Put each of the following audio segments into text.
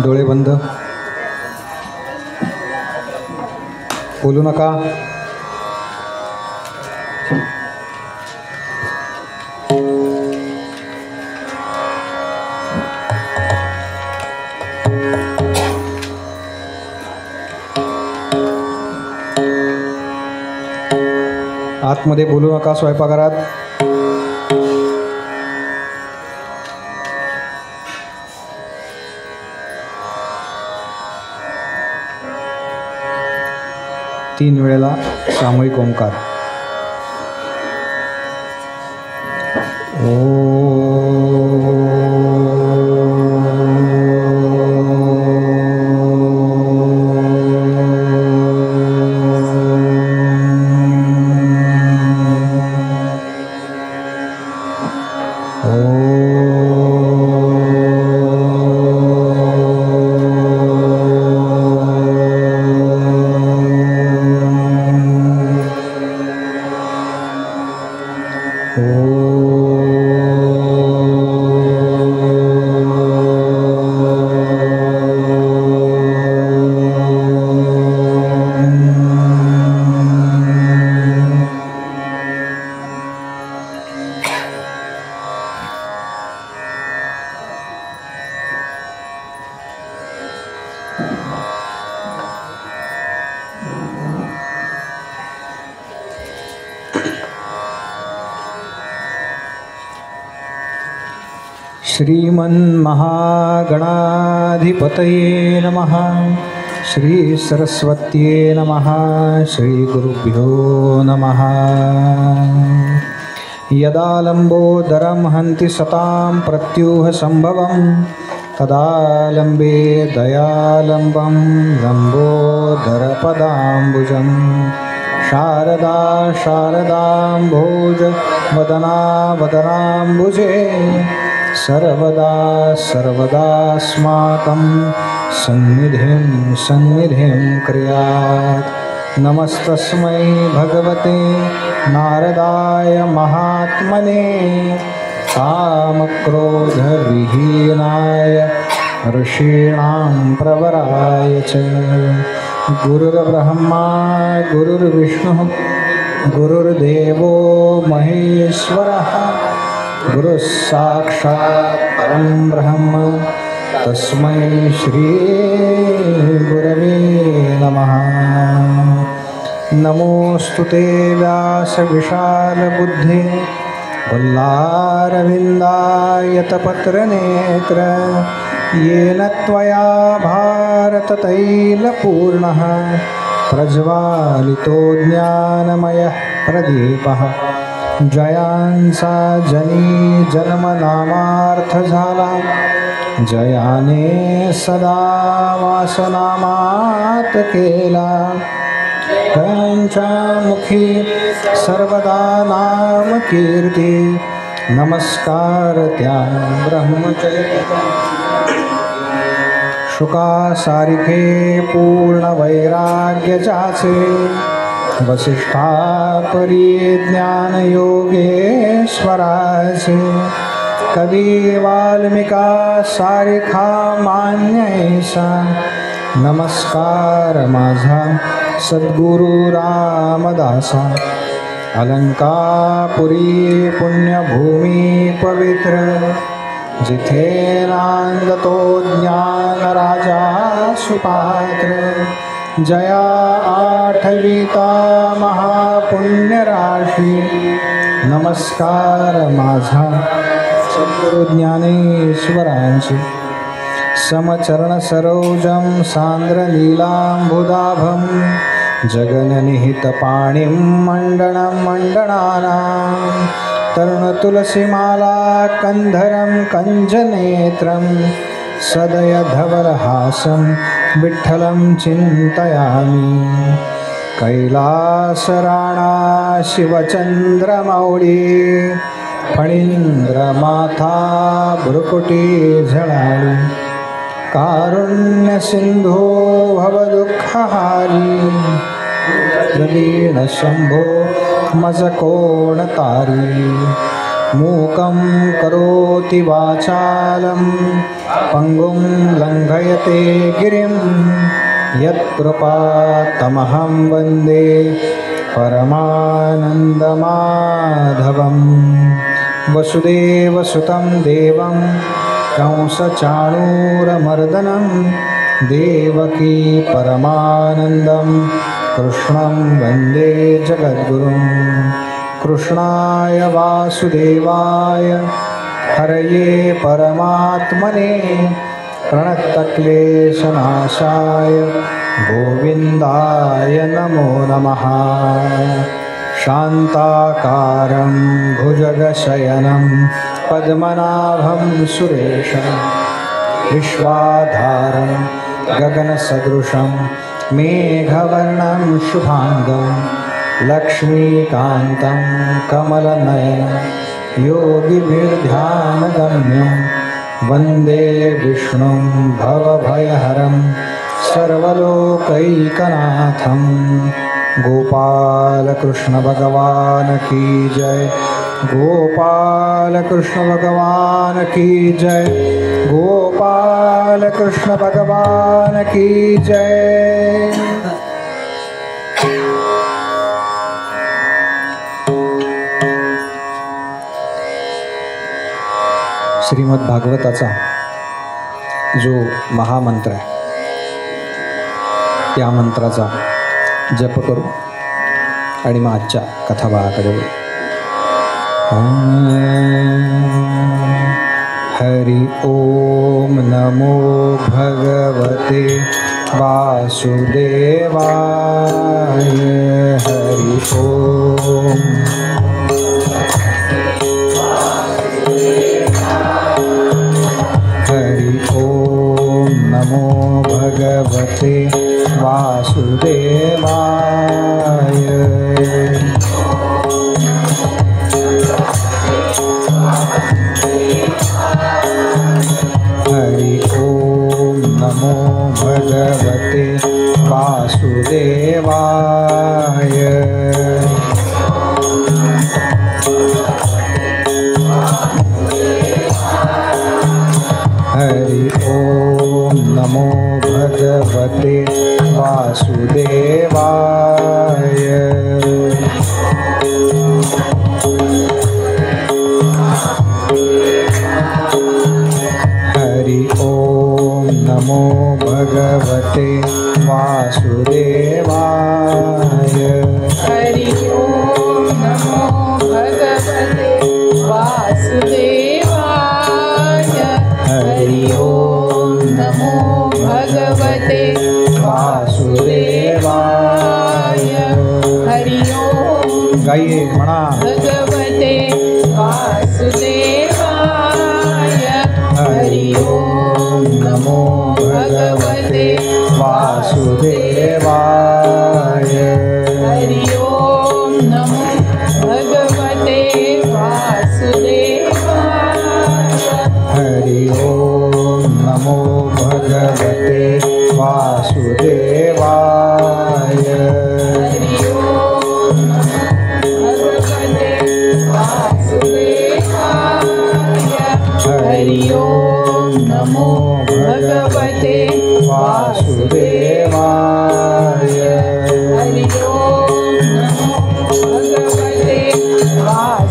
डोळे बंद, बोलू नका. आतमध्ये बोलू नका स्वयंपाकघरात. तीन वेळेला सामूहिक ओंकार. श्रीमन्महागणाधिपतये नमः. श्री सरस्वत्ये नमः. श्री गुरुभ्यो नमः. यदा लम्बोदरं हन्ति सतां प्रत्यूह संभवं तदा लम्बे दयालम्बं लम्बोदरपदाम्बुजं शारदा शारदाम्भोज वदना वदनाम्बुजे सर्वदा सर्वदास्माकं सन्निधिं सन्निधिं क्रियात्. नमस्तस्मै भगवते नारदाय महात्मने कामक्रोधविहीनाय ऋषीणां प्रवराय च. गुरुर्ब्रह्मा गुरुर्विष्णुः गुरुर्देवो महेश्वरः गुरुः साक्षात् परं ब्रह्म तस्मै श्री गुरवे नमः. नमोऽस्तु ते व्यासविशालबुद्धे वल्लारविन्दायतपत्रनेत्र येन त्वया भारततैलपूर्णः प्रज्वालितो ज्ञानमयः प्रदीपः. जयांसा जनी जन्मनामार्थ झाला जयाने सदा वासनामात केला. त्यांच्या मुखी सर्वदा नाम कीर्ती नमस्कार त्या ब्रह्मचर्य. शुकासारिखे पूर्ण वैराग्य जाचे वसिष्ठा परी ज्ञान योगेश्वराचे. कवी वाल्मिका सारिखा मान्यैसा नमस्कार माझा सद्गुरु रामदासा. अलंकापुरी पुण्यभूमी पवित्र जिथे नांदतो ज्ञान राजा सुपात्र. जया आठविता महापुण्यराशी नमस्कार माझा सद्गुरु ज्ञानेश्वरांची. समचरण सरोजं सांद्रलीलाम्बुदाभं जगन्निहितपाणिं मण्डनं मण्डनानां. तरुणतुलसीमाला कन्धरं कञ्जनेत्रं सदयधवलहासं विठ्ठलं चिन्तयामि. कैलासराणा शिवचन्द्रमौळी फणीन्द्रमाथा भ्रुकुटी झळाळी. कारुण्यसिन्धो भवदुःखहारी प्रवीण शंभो मज कोण तारी. मूकं करोति वाचालं पङ्गुं लङ्घयते गिरिं यत्कृपातमहं वन्दे परमानन्दमाधवं वसुदेवसुतं देवं कंसचाणूरमर्दनं देवकी परमानन्दं कृष्णं वन्दे जगद्गुरुं कृष्णाय वासुदेवाय हरये परमात्मने प्रणतक्लेशनाशाय गोविन्दाय नमो नमः। शान्ताकारं भुजगशयनं पद्मनाभं सुरेशं विश्वाधारं गगनसदृशं मेघवर्णं शुभाङ्गं लक्ष्मीकान्तं कमलनयनं योगिभिर्ध्यानगम्यं वन्दे विष्णुं भवभयहरं सर्वलोकैकनाथं। गोपाल कृष्ण भगवान की जय, गोपाल कृष्ण भगवान की जय, गोपाल कृष्ण भगवान की जय। श्रीमद भागवताचा जो महामंत्र आहे त्या मंत्राचा जप करू आणि मग आजच्या कथाभागाकडे वळू। हरि ओम नमो भगवते वासुदेवाय। हरि ओम हरि ओम नमो भगवते वासुदेवाय। हरि ओम नमो भगवते वासुदेवाय। हरि ओम नमो भगवते वासुदेवाय। हरि ओम नमो भगवते वासुदेवाय। हरि ओम नमो भगवते वासुदेवाय। हरि ओम नमो भगवते वासुदेवाय। हरि ओम गाइए म्हणा। भगवते वासुदेवाय। हरि ओम नमो भगवते वासुदेवाय। हरि ओम नमो भगवते वासुदेवाय। हरि ओम नमो भगवते वासुदेवाय। हरि ओम भगवते वासुदेवाय। हरि ओम नमो भगवते वासुदेवाय। हरि ओम नमो भगवते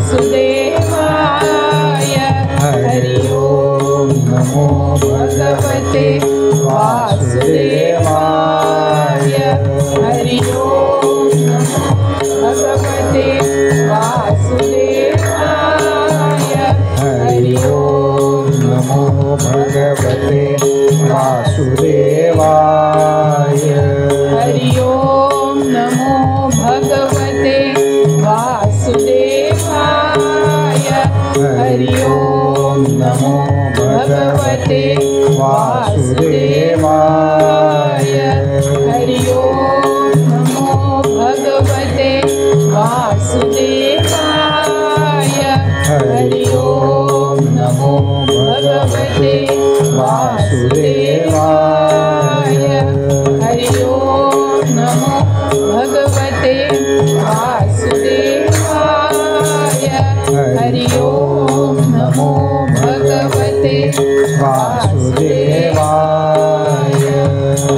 वासुदेवाय। हरि ओम नमो भगवते वासुदेवाय। हरि ओम नमो भगवते वासुदेवाय। हरि ओम नमो भगवते वासुदेवाय। हरि ओम नमो भगवते वासुदेवाय। हरि ओम नमो भगवते वासुदेवाय। हरि ओम नमो भगवते वासुदेवाय। हरि ओम नमो भगवते वासुदेवाय। हरि ओम नमो भगवते वासुदेवाय। हरि ओम नमो भगवते वासुदेवाय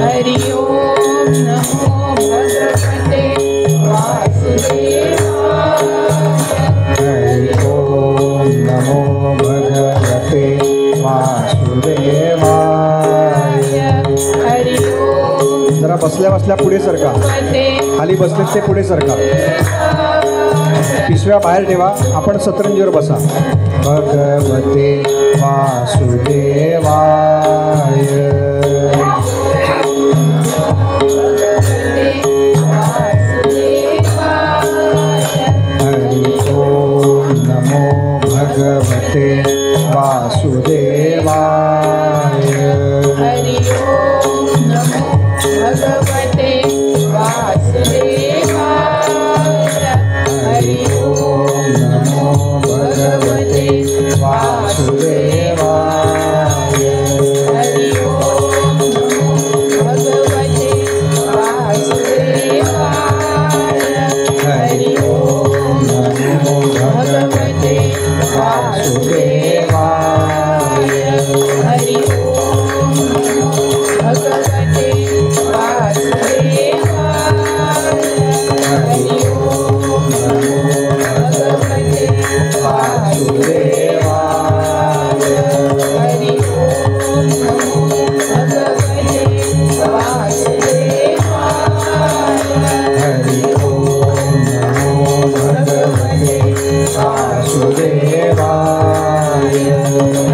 हरि ओम नमो भगवते वासुदेवाय हरि ओम नमो भगवते वासुदेवाय हरि ओम जरा बसल्या बसल्या पुढे सरका, भगवते खाली बसलेत ते पुढे सरका, पिशव्या बाहेर ठेवा, आपण सतरंजीवर बसा. भगवते वासुदेवाय हरि ओम नमो भगवते वासुदेवाय हरि ओम नमो भगवते वासुदेवाय हरि ओम नमो भगवते वासुदेवाय हरि ओम नमो भगवते वासुदेवाय हरि ओम नमो भगवते वासुदेवाय हरि ओम नमो भगवते वासुदेवाय हरि ओम नमो भगवते वासुदेवाय हरि ओम नमो भगवते वासुदेवाय हरि ओम नमो भगवते वासुदेवाय हरि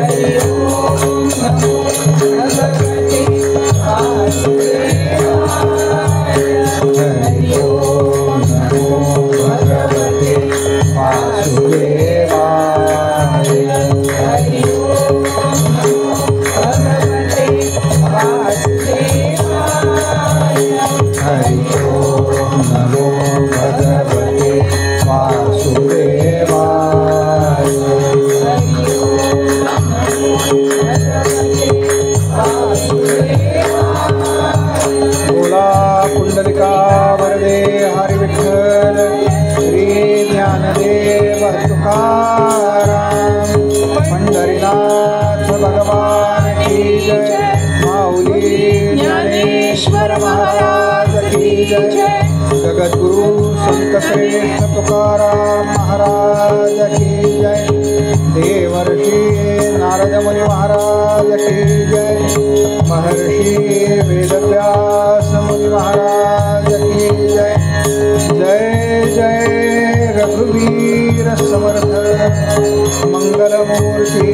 ओम नमो भगवते वासुदेवाय हरि ओम नमो भगवते वासुदेवाय हरि ओम नमो भगवते वासुदेवाय हरि ओम नमो भगवते वासुदेवाय हरि ओम नमो भगवते वासुदेवाय बोला पुंडलिका वरदे हरि विठ्ठल श्री ज्ञानदेव तुकाराम पंढरीनाथ भगवान की जय माऊली ज्ञानेश्वर महाराज की जय जगद्गुरु संत श्रेष्ठ तुकाराम महाराज की जय देवर्षी नारद मुनि महाराज की जय महर्षी वेदव्यास मुनि महाराज की जय जय जय रघुवीर समर्थ मंगलमूर्ती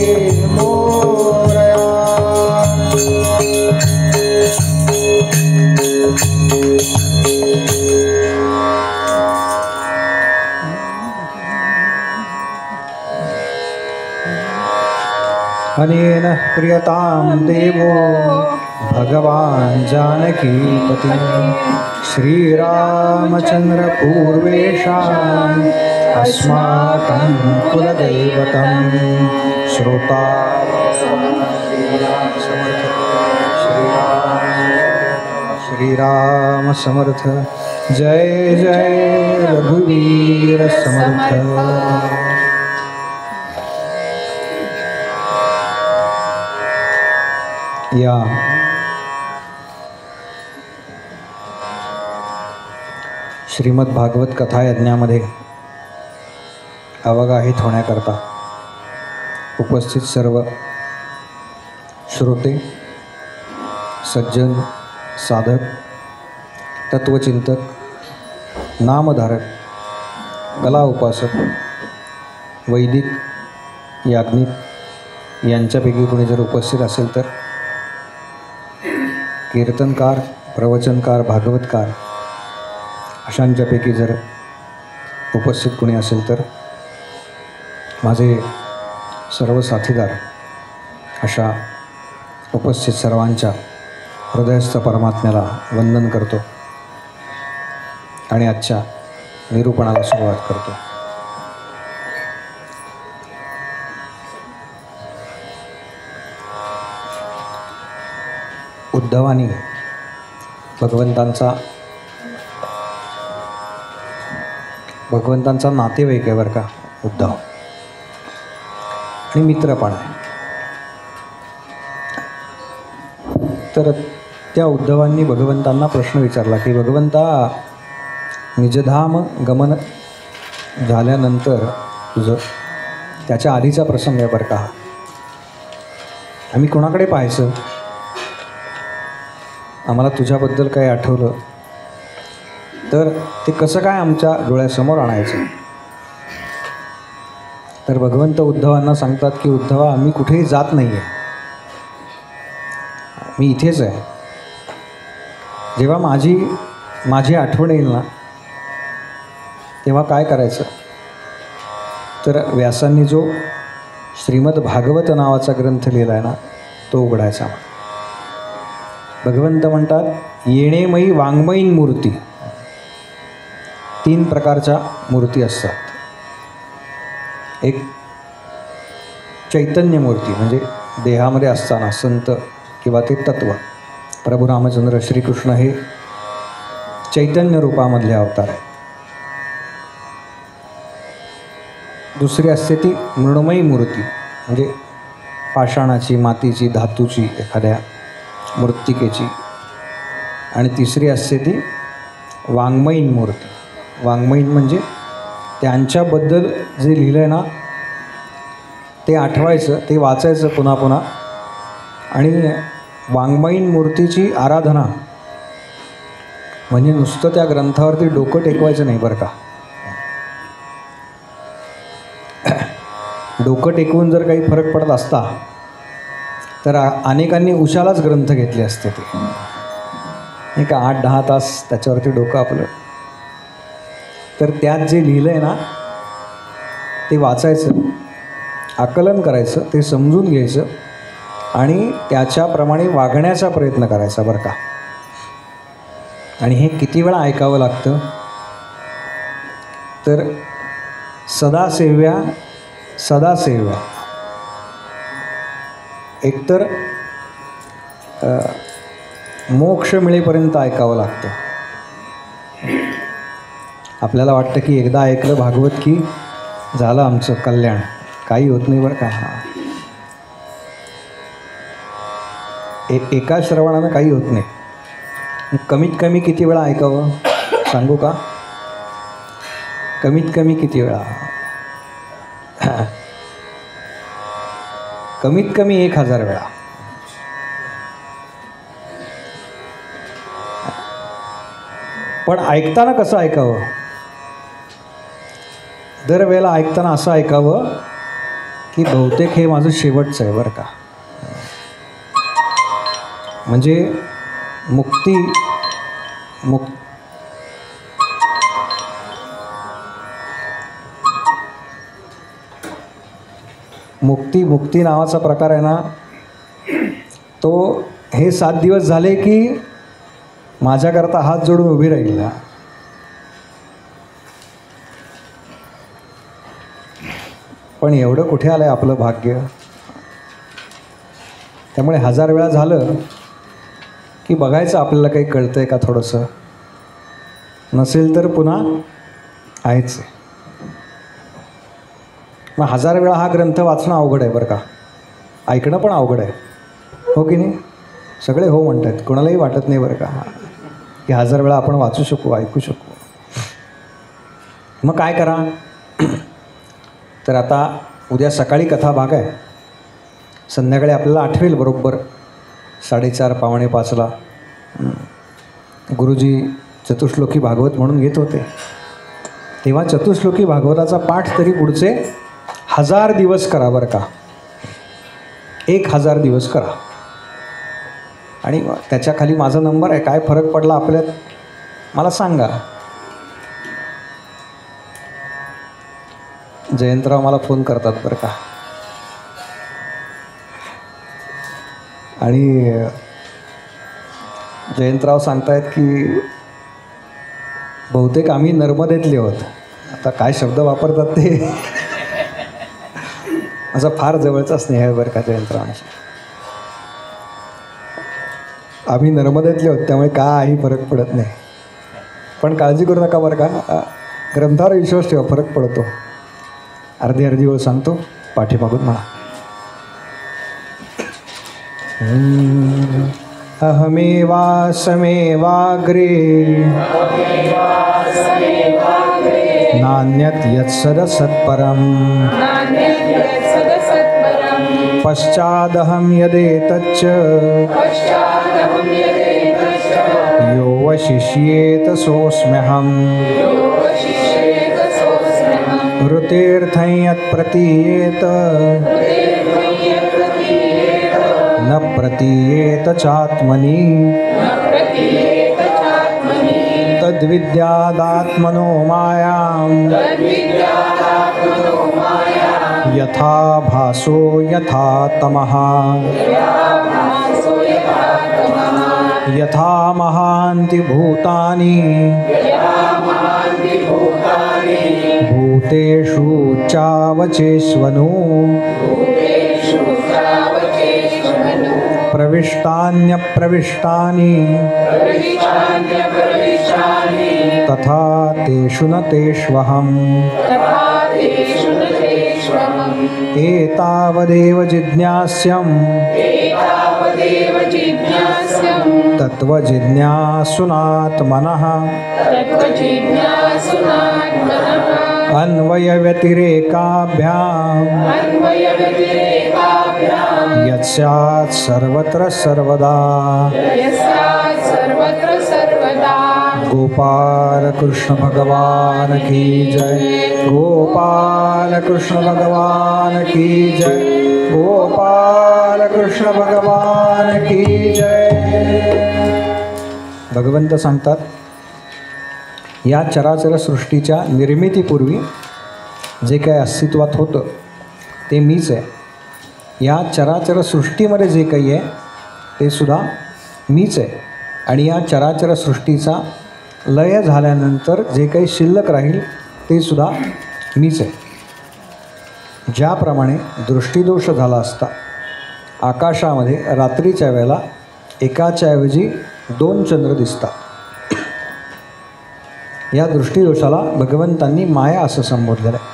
मोरया. अनेन प्रियतां देवो भगवान् जानकीपति श्रीरामचन्द्र पूर्वेषाम् अस्माकं कुलदैवतं श्रोता श्रीराम समर्थ जय जय रघुवीर समर्थ. या श्रीमद भागवत कथा यज्ञामध्ये अवगाहित होण्याकरता उपस्थित सर्व श्रोते, सज्जन, साधक, तत्वचिंतक, नामधारक, कला उपासक, वैदिक, याज्ञिक यांच्यापैकी कोणी जर उपस्थित असेल तर, कीर्तनकार, प्रवचनकार, भागवतकार अशांच्यापैकी जर उपस्थित कोणी असेल तर माझे सर्व साथीदार अशा उपस्थित सर्वांच्या हृदयस्थ परमात्म्याला वंदन करतो आणि आजच्या निरूपणाला सुरुवात करतो. उद्धवानी भगवंतांचा नातेवाईक आहे बरं का उद्धव. आणि मित्र पण आहे. तर त्या उद्धवांनी भगवंतांना प्रश्न विचारला की भगवंता, निजधाम गमन झाल्यानंतर तुझं त्याच्या आधीचा प्रसंग आहे बरं का. आम्ही कोणाकडे पाहायचं? आम्हाला तुझ्याबद्दल काही आठवलं तर ते कसं काय आमच्या डोळ्यासमोर आणायचं? तर भगवंत उद्धवांना सांगतात की उद्धवा, आम्ही कुठेही जात नाही आहे, मी इथेच आहे. जेव्हा माझी आठवण येईल ना तेव्हा काय करायचं? तर व्यासांनी जो श्रीमद भागवत नावाचा ग्रंथ लिहिला आहे ना तो उघडायचा. भगवंत म्हणतात येणेमयी वाङ्मयीन मूर्ती, 3 प्रकारच्या मूर्ती असतात. एक चैतन्य मूर्ती म्हणजे देहामध्ये असताना संत किंवा ते तत्व. प्रभू रामचंद्र श्रीकृष्ण हे चैतन्य रूपामधले अवतार आहे. दुसरी असते ती मृण्मयी मूर्ती म्हणजे पाषाणाची, मातीची, धातूची, एखाद्या मृत्तिकेची. आणि तिसरी असते ती वाङ्मयीन मूर्ती. वाङ्मयीन म्हणजे त्यांच्याबद्दल जे लिहिलं आहे ना ते आठवायचं, ते वाचायचं पुन्हा पुन्हा. आणि वाङ्मयीन मूर्तीची आराधना म्हणजे नुसतं त्या ग्रंथावरती डोकं टेकवायचं नाही बरं का. डोकं टेकवून जर काही फरक पडत असता तर अनेकांनी उशालाच ग्रंथ घेतले असते. ते नाही का 8-10 तास त्याच्यावरती डोकं आपलं. तर त्यात जे लिहिलं आहे ना ते वाचायचं, आकलन करायचं, ते समजून घ्यायचं आणि त्याच्याप्रमाणे वागण्याचा प्रयत्न करायचा बरं का. आणि हे किती वेळा ऐकावं लागतं? तर सदासेव्या सदासेव्या. एकतर मोक्ष मिळेपर्यंत ऐकावं लागतं. आपल्याला वाटतं की एकदा ऐकलं भागवत की झालं आमचं कल्याण. काही होत नाही बरं का. एका श्रवणानं काही होत नाही. कमीत कमी किती वेळा ऐकावं सांगू का? कमीत कमी किती वेळा? कमीत कमी 1000 वेळा. पण ऐकताना कसं ऐकावं? दरवेळेला ऐकताना असं ऐकावं की बहुतेक हे माझं शेवटचं आहे बरं का. म्हणजे मुक्ती नावाचा प्रकार आहे ना तो हे 7 दिवस झाले की माझ्याकरता हात जोडून उभी राहील. पण एवढं कुठे आलं आहे आपलं भाग्य? त्यामुळे 1000 वेळा झालं की बघायचं आपल्याला काही कळतं आहे का थोडंसं. नसेल तर पुन्हा आहेच. मग 1000 वेळा हा ग्रंथ वाचणं अवघड आहे बरं का. ऐकणं पण अवघड आहे, हो की नाही? सगळे हो म्हणत आहेत, कोणालाही वाटत नाही बरं का की 1000 वेळा आपण वाचू शकू, ऐकू शकू. मग काय करा? तर आता उद्या सकाळी कथा भाग आहे, संध्याकाळी आपल्याला आठवेल बरोबर 4:30 पावणे 5ला गुरुजी चतुश्लोकी भागवत म्हणून घेत होते. तेव्हा चतुश्लोकी भागवताचा पाठ तरी पुढचे 1000 दिवस करा बरं का. 1000 दिवस करा. आणि त्याच्या खाली माझा नंबर आहे, काय फरक पडला आपल्यात मला सांगा. जयंतराव मला फोन करतात बरं का. आणि जयंतराव सांगतायत की बहुतेक आम्ही नर्मदेतले आहोत. आता काय शब्द वापरतात ते माझा फार जवळचा स्नेह आहे बरं का जयंतरावांशी. आम्ही नर्मदेतले आहोत त्यामुळे काही फरक पडत नाही. पण काळजी करू नका बरं का, ग्रंथावर विश्वास ठेवा, फरक पडतो. अर्धी वेळ सांगतो, पाठीमागून म्हणा. अहमेवासमेवाग्रे नान्यत् यत्सदसत्परम् पश्चादहं यदेतच्च यो वशिष्येत सोऽस्म्यहम् ऋतेऽर्थं यत्प्रतीयेत न प्रतीयेत चात्मनि तद्विद्यादात्मनो मायां यथा भासो यथा तमः यथा महान्ति भूतानि भूतेषु चावचेष्वनु प्रविष्टान्यप्रविष्टानि तथा तेषु न तेष्वहम् एतावदेव जिज्ञास्यं तत्त्वजिज्ञासुनात्मनः अन्वयव्यतिरेकाभ्याम् यत्स्यात् सर्वत्र सर्वदा गोपाल कृष्ण भगवान की जय गोपाल कृष्ण भगवान की जय गोपाल कृष्ण भगवान की जय. भगवंत सांगतात या चराचर सृष्टीच्या निर्मितीपूर्वी जे काय अस्तित्वात होतं ते मीच आहे. या चराचर सृष्टीमध्ये जे काही आहे ते सुद्धा मीच आहे. आणि या चराचर सृष्टीचा लय झाल्यानंतर जे काही शिल्लक राहील ते सुद्धा मीच आहे. ज्याप्रमाणे दृष्टिदोष झाला असता आकाशामध्ये रात्रीच्या वेळेला एकाच्या ऐवजी 2 चंद्र दिसतात. या दृष्टिदोषाला भगवंतांनी माया असं संबोधलेलं आहे.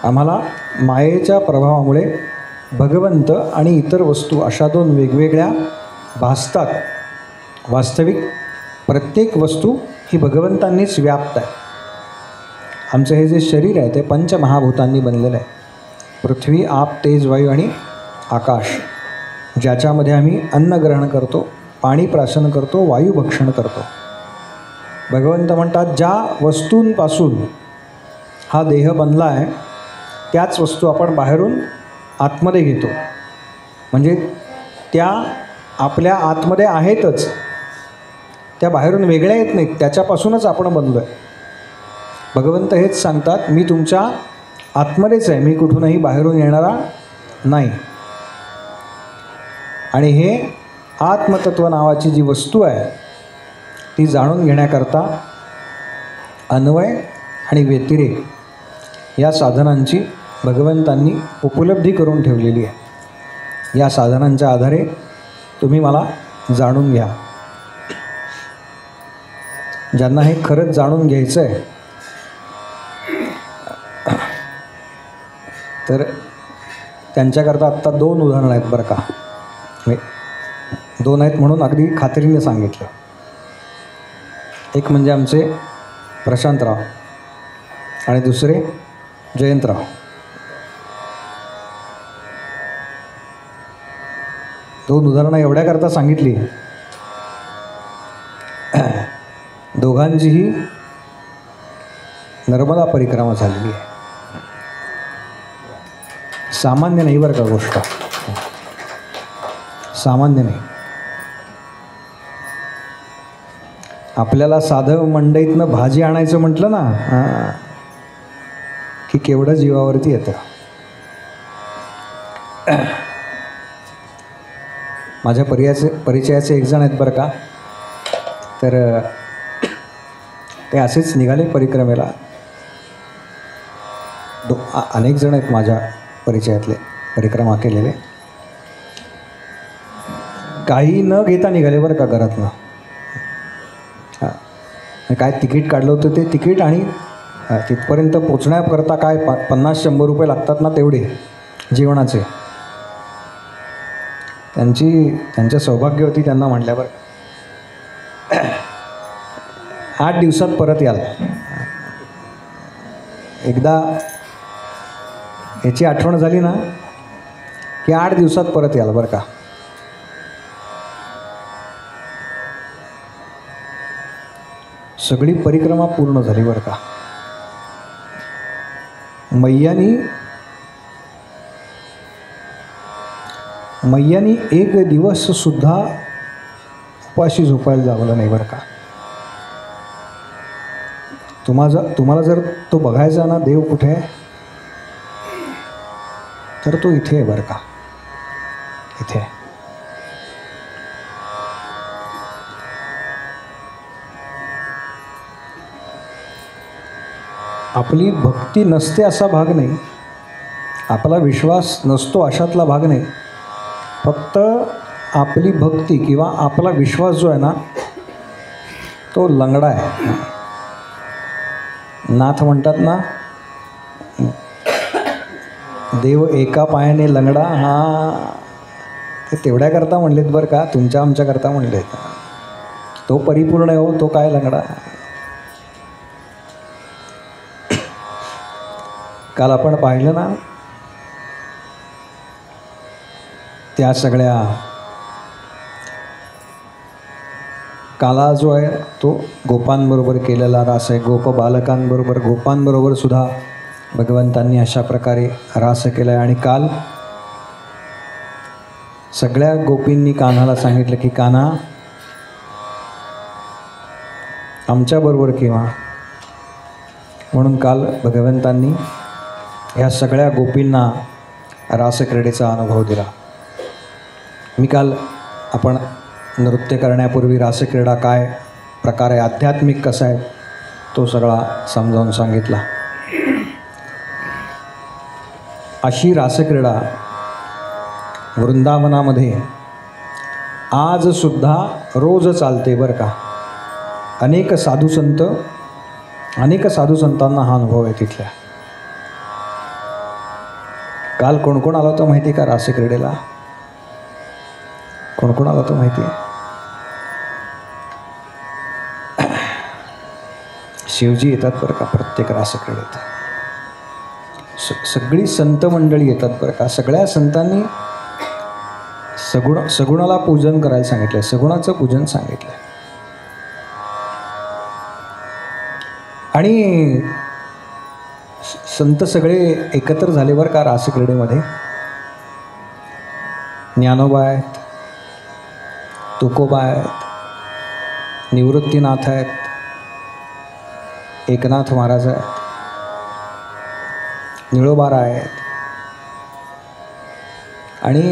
आम्हाला मायेच्या प्रभावामुळे भगवंत आणि इतर वस्तू अशा 2 वेगवेगळ्या भासतात. वास्तविक प्रत्येक वस्तू ही भगवंतांनीच व्याप्त आहे. आमचं हे जे शरीर आहे ते पंचमहाभूतांनी बनलेलं आहे. पृथ्वी, आप, तेज, वायू आणि आकाश, ज्याच्यामध्ये आम्ही अन्न ग्रहण करतो, पाणी प्राशन करतो, वायू भक्षण करतो. भगवंत म्हणतात ज्या वस्तूंपासून हा देह बनला आहे त्याच वस्तू आपण बाहेरून आतमध्ये घेतो. म्हणजे त्या आपल्या आतमध्ये आहेतच, त्या बाहेरून वेगळ्या येत नाहीत, त्याच्यापासूनच आपण बनलो आहे. भगवंत हेच सांगतात मी तुमच्या आतमध्येच आहे, मी कुठूनही बाहेरून येणारा नाही. आणि हे आत्मतत्व नावाची जी वस्तू आहे ती जाणून घेण्याकरता अन्वय आणि व्यतिरेक या साधनांची भगवंतांनी उपलब्धी करून ठेवलेली आहे. या साधनांच्या आधारे तुम्ही मला जाणून घ्या. ज्यांना हे खरंच जाणून घ्यायचं आहे तर त्यांच्याकरता आत्ता 2 उदाहरणं आहेत बरं का. 2 आहेत म्हणून अगदी खात्रीने सांगितलं. एक म्हणजे आमचे प्रशांतराव आणि दुसरे जयंतराव. दोन उदाहरणं एवढ्याकरता सांगितली, दोघांचीही नर्मदा परिक्रमा झालेली आहे. सामान्य नाही बरं का गोष्ट, सामान्य नाही. आपल्याला साधं मंडईतनं भाजी आणायचं म्हटलं ना की केवढं जीवावरती येतं. माझ्या परिचयाचे एक जण आहेत बरं का, तर ते असेच निघाले परिक्रमेला. अनेक जण आहेत माझ्या परिचयातले परिक्रमा केलेले. काही न घेता निघाले बरं का घरातनं. काय तिकीट काढलं होतं ते तिकीट आणि तिथपर्यंत पोचण्याकरता काय 50-100 रुपये लागतात ना तेवढे जेवणाचे. त्यांच्या सौभाग्यवती त्यांना म्हटल्यावर 8 दिवसात परत याल. एकदा याची आठवण झाली ना की 8 दिवसात परत याल बरं का. सगळी परिक्रमा पूर्ण झाली बरं का. मैयानी एक दिवस सुद्धा उपाशी झोपायला जावलं नाही बरं का. तुम्हाला जर तो बघायचा ना देव कुठे आहे, तर तो इथे आहे बरं का, इथे. आपली भक्ती नसते असा भाग नाही, आपला विश्वास नसतो अशातला भाग नाही. फक्त आपली भक्ती किंवा आपला विश्वास जो आहे ना तो लंगडा आहे. नाथ म्हणतात ना, देव एका पायाने लंगडा. ते तेवढ्याकरता म्हणलेत बरं का, तुमच्या आमच्याकरता म्हणलेत. तो परिपूर्ण आहे हो, तो काय लंगडा. काल आपण पाहिलं ना त्या सगळ्या काला जो आहे तो गोपांबरोबर केलेला रास आहे. गोप बालकांबरोबर गोपांबरोबर सुद्धा भगवंतांनी अशा प्रकारे रास केला आहे. आणि काल सगळ्या गोपींनी कान्हाला सांगितलं की कान्हा आमच्याबरोबर केव्हा. म्हणून काल भगवंतांनी ह्या सगळ्या गोपींना रासक्रीडेचा अनुभव दिला. मी काल आपण नृत्य करण्यापूर्वी रासक्रीडा काय प्रकार आहे, आध्यात्मिक कसा आहे, तो सगळा समजावून सांगितला. अशी रासक्रीडा वृंदावनामध्ये आजसुद्धा रोज चालते बरं का. अनेक साधूसंतांना हा अनुभव आहे तिथल्या. काल कोण कोण आला होता माहिती का रासक्रीडेला? कोण कोण आला होता माहिती आहे? शिवजी येतात बरं का प्रत्येक रासक्रीडेत. सगळी संत मंडळी येतात बरं का. सगळ्या संतांनी सगुणाला पूजन करायला सांगितलं, सगुणाचं पूजन सांगितलं. आणि संत सगळे एकत्र झाले बरं का रासक्रीडेमध्ये. ज्ञानोबा आहेत, तुकोबा आहेत, निवृत्तीनाथ आहेत, एकनाथ महाराज आहेत, निळोबारा आहेत. आणि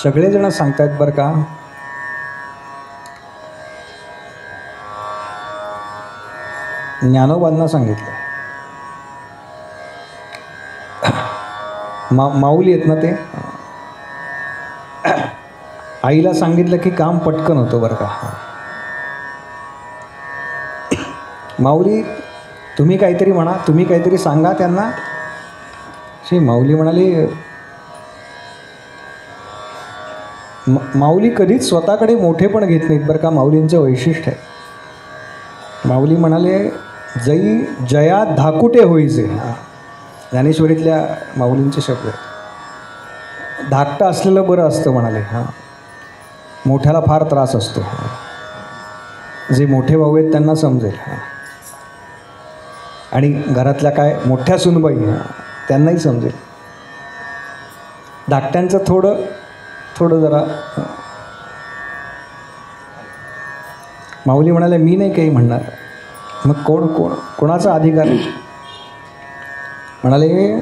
सगळेजण सांगतायत बरं का, ज्ञानोबांना सांगितलं, माऊली आहेत ना ते, आईला सांगितलं की काम पटकन होतं बरं का. माऊली तुम्ही काहीतरी म्हणा, तुम्ही काहीतरी सांगा त्यांना. माऊली म्हणाली, माऊली कधीच स्वतःकडे मोठेपण घेत नाहीत बरं का, माऊलींचं वैशिष्ट्य आहे. माऊली म्हणाले, जया धाकुटे होईचे. ज्ञानेश्वरीतल्या माऊलींचे शब्द आहेत. धाकटं असलेलं बरं असतं म्हणाले. मोठ्याला फार त्रास असतो. जे मोठे भाऊ आहेत त्यांना समजेल. आणि घरातल्या काय मोठ्या सुनबाई त्यांनाही समजेल. धाकट्यांचं थोडं जरा. माऊली म्हणाले, मी नाही काही म्हणणार. मग कोणाचा अधिकार आहे? म्हणाले,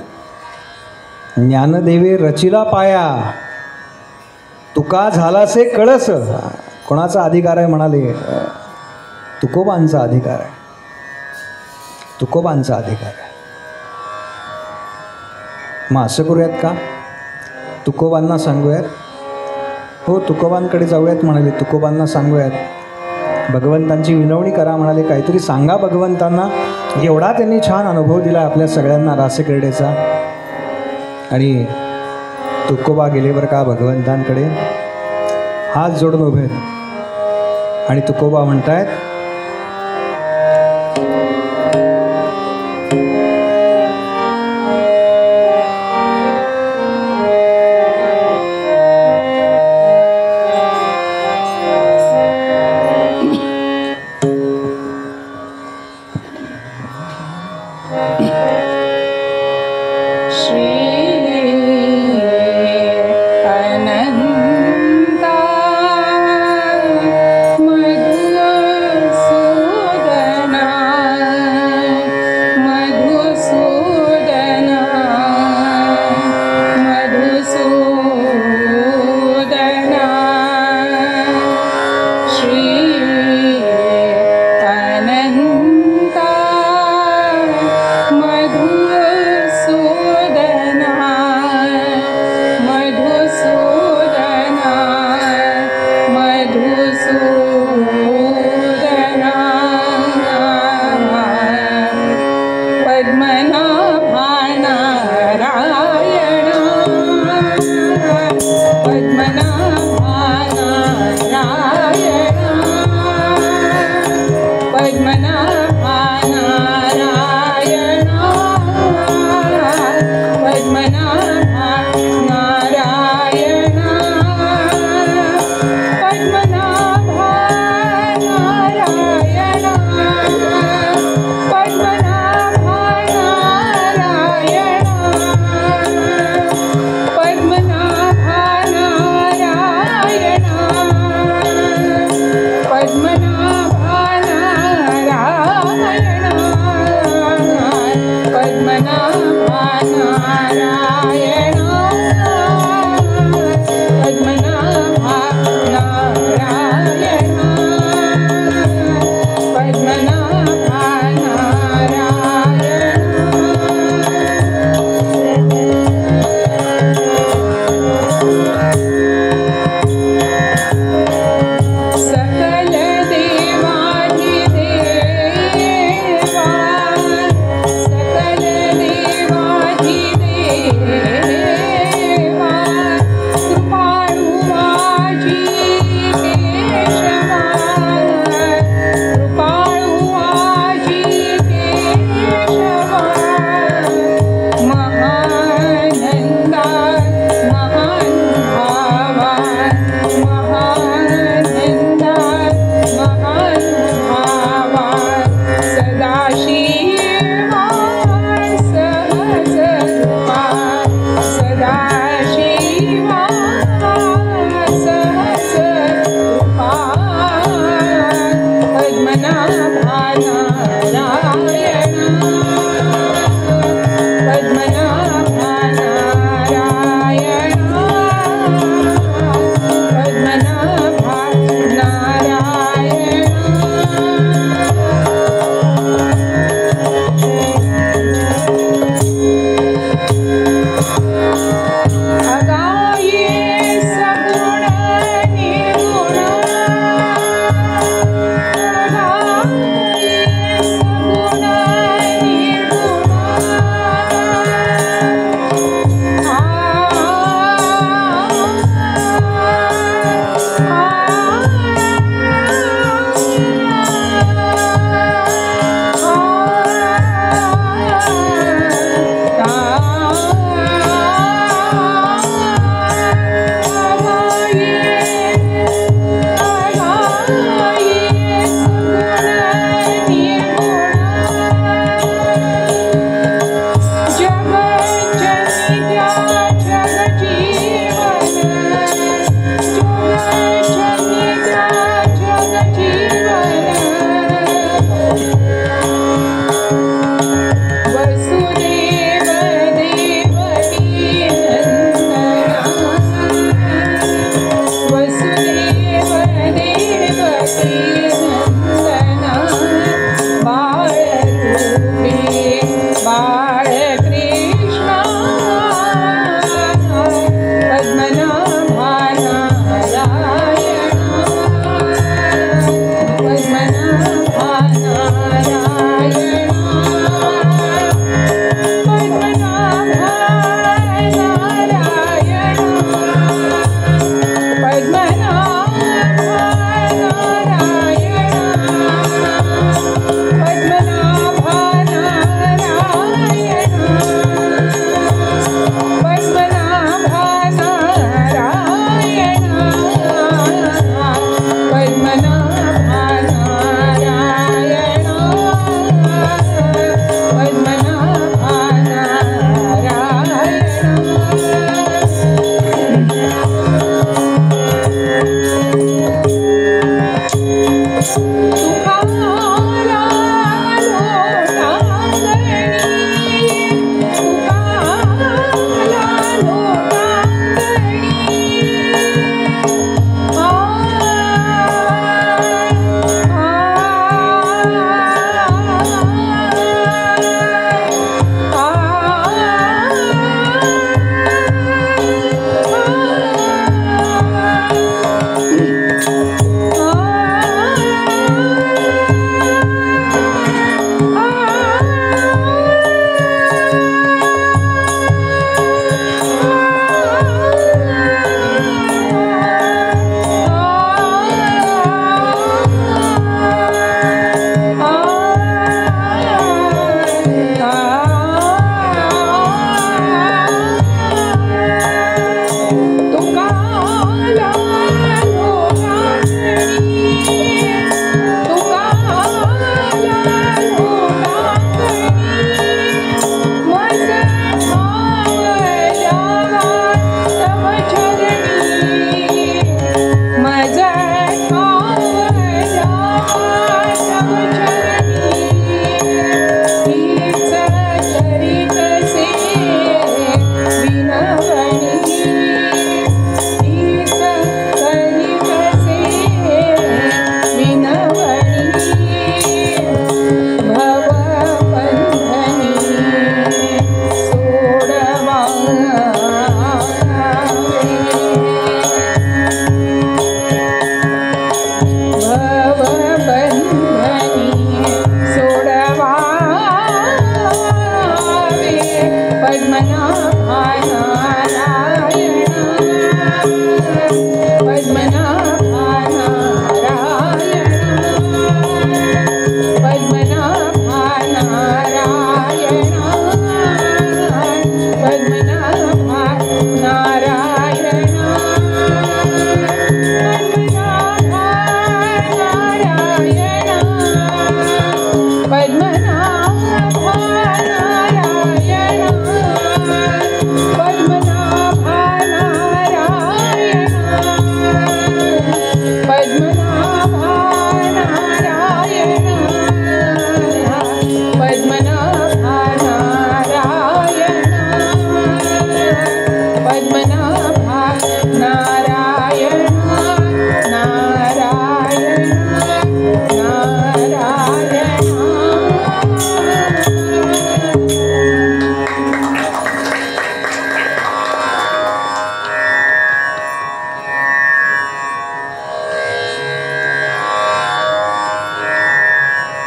ज्ञानदेवे रचिला पाया, तुका झालासे कळस. कोणाचा अधिकार आहे? म्हणाले, तुकोबांचा अधिकार आहे. तुकोबांचा अधिकार आहे. मग असं करूयात का, तुकोबांना सांगूयात? हो, तुकोबांकडे जाऊयात म्हणाले, तुकोबांना सांगूयात, भगवंतांची विनवणी करा म्हणाले, काहीतरी सांगा भगवंतांना. एवढा त्यांनी छान अनुभव दिला आपल्या सगळ्यांना रासक्रीडेचा. आणि तुकोबा गेले बरं का भगवंतांकडे, हात जोडून उभे आहेत आणि तुकोबा म्हणतायत,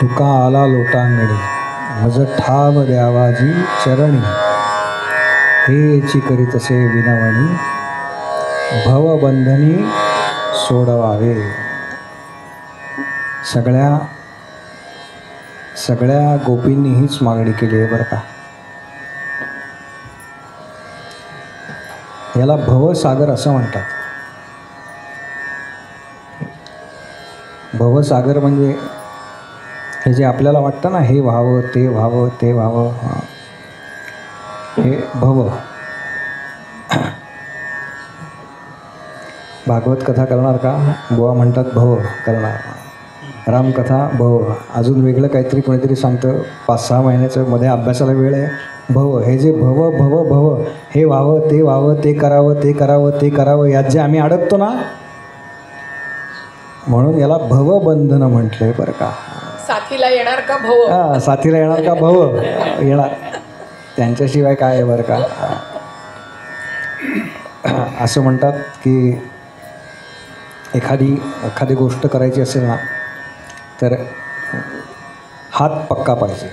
तुका आला लोटांगणी मज ठाव द्यावाजी चरणी हेची करीतसे विनवणी भवबंधनी सोडवावे. सगळ्या गोपींनी हीच मागणी केली आहे बरं का. याला भवसागर असं म्हणतात. भवसागर म्हणजे हे जे आपल्याला वाटतं ना, हे व्हावं ते व्हावं ते व्हावं, हे भव. भागवत कथा करणार का बुवा म्हणतात भव करणार, रामकथा भव, अजून वेगळं काहीतरी कोणीतरी सांगतं 5-6 महिन्याचं मध्ये अभ्यासाला वेळ आहे भव. हे जे भव भव भव हे व्हावं ते व्हावं ते करावं ते करावं ते करावं यात जे आम्ही अडकतो ना, म्हणून याला भवबंधन म्हटलंय बरं का. साथीला येणार का भव? हां, साथीला येणार का भव येणार, त्यांच्याशिवाय काय आहे बरं का. असं म्हणतात की एखादी गोष्ट करायची असेल ना तर हात पक्का पाहिजे.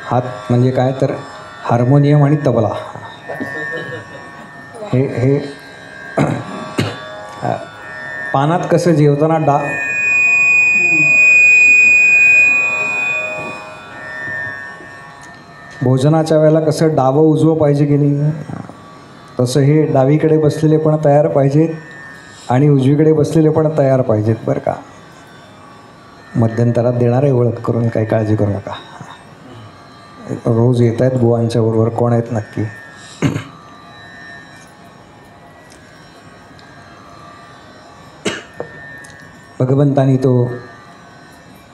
हात म्हणजे काय तर हार्मोनियम आणि तबला. हे पानात कसं जेवताना भोजनाच्या वेळेला कसं डावं उजवं पाहिजे की नाही, तसं हे डावीकडे बसलेले पण तयार पाहिजेत आणि उजवीकडे बसलेले पण तयार पाहिजेत बरं का. मध्यंतरात देणार आहे ओळख करून, काही काळजी करू नका. रोज येत आहेत बुवांच्या बरोबर, कोण आहेत नक्की. भगवंतानी तो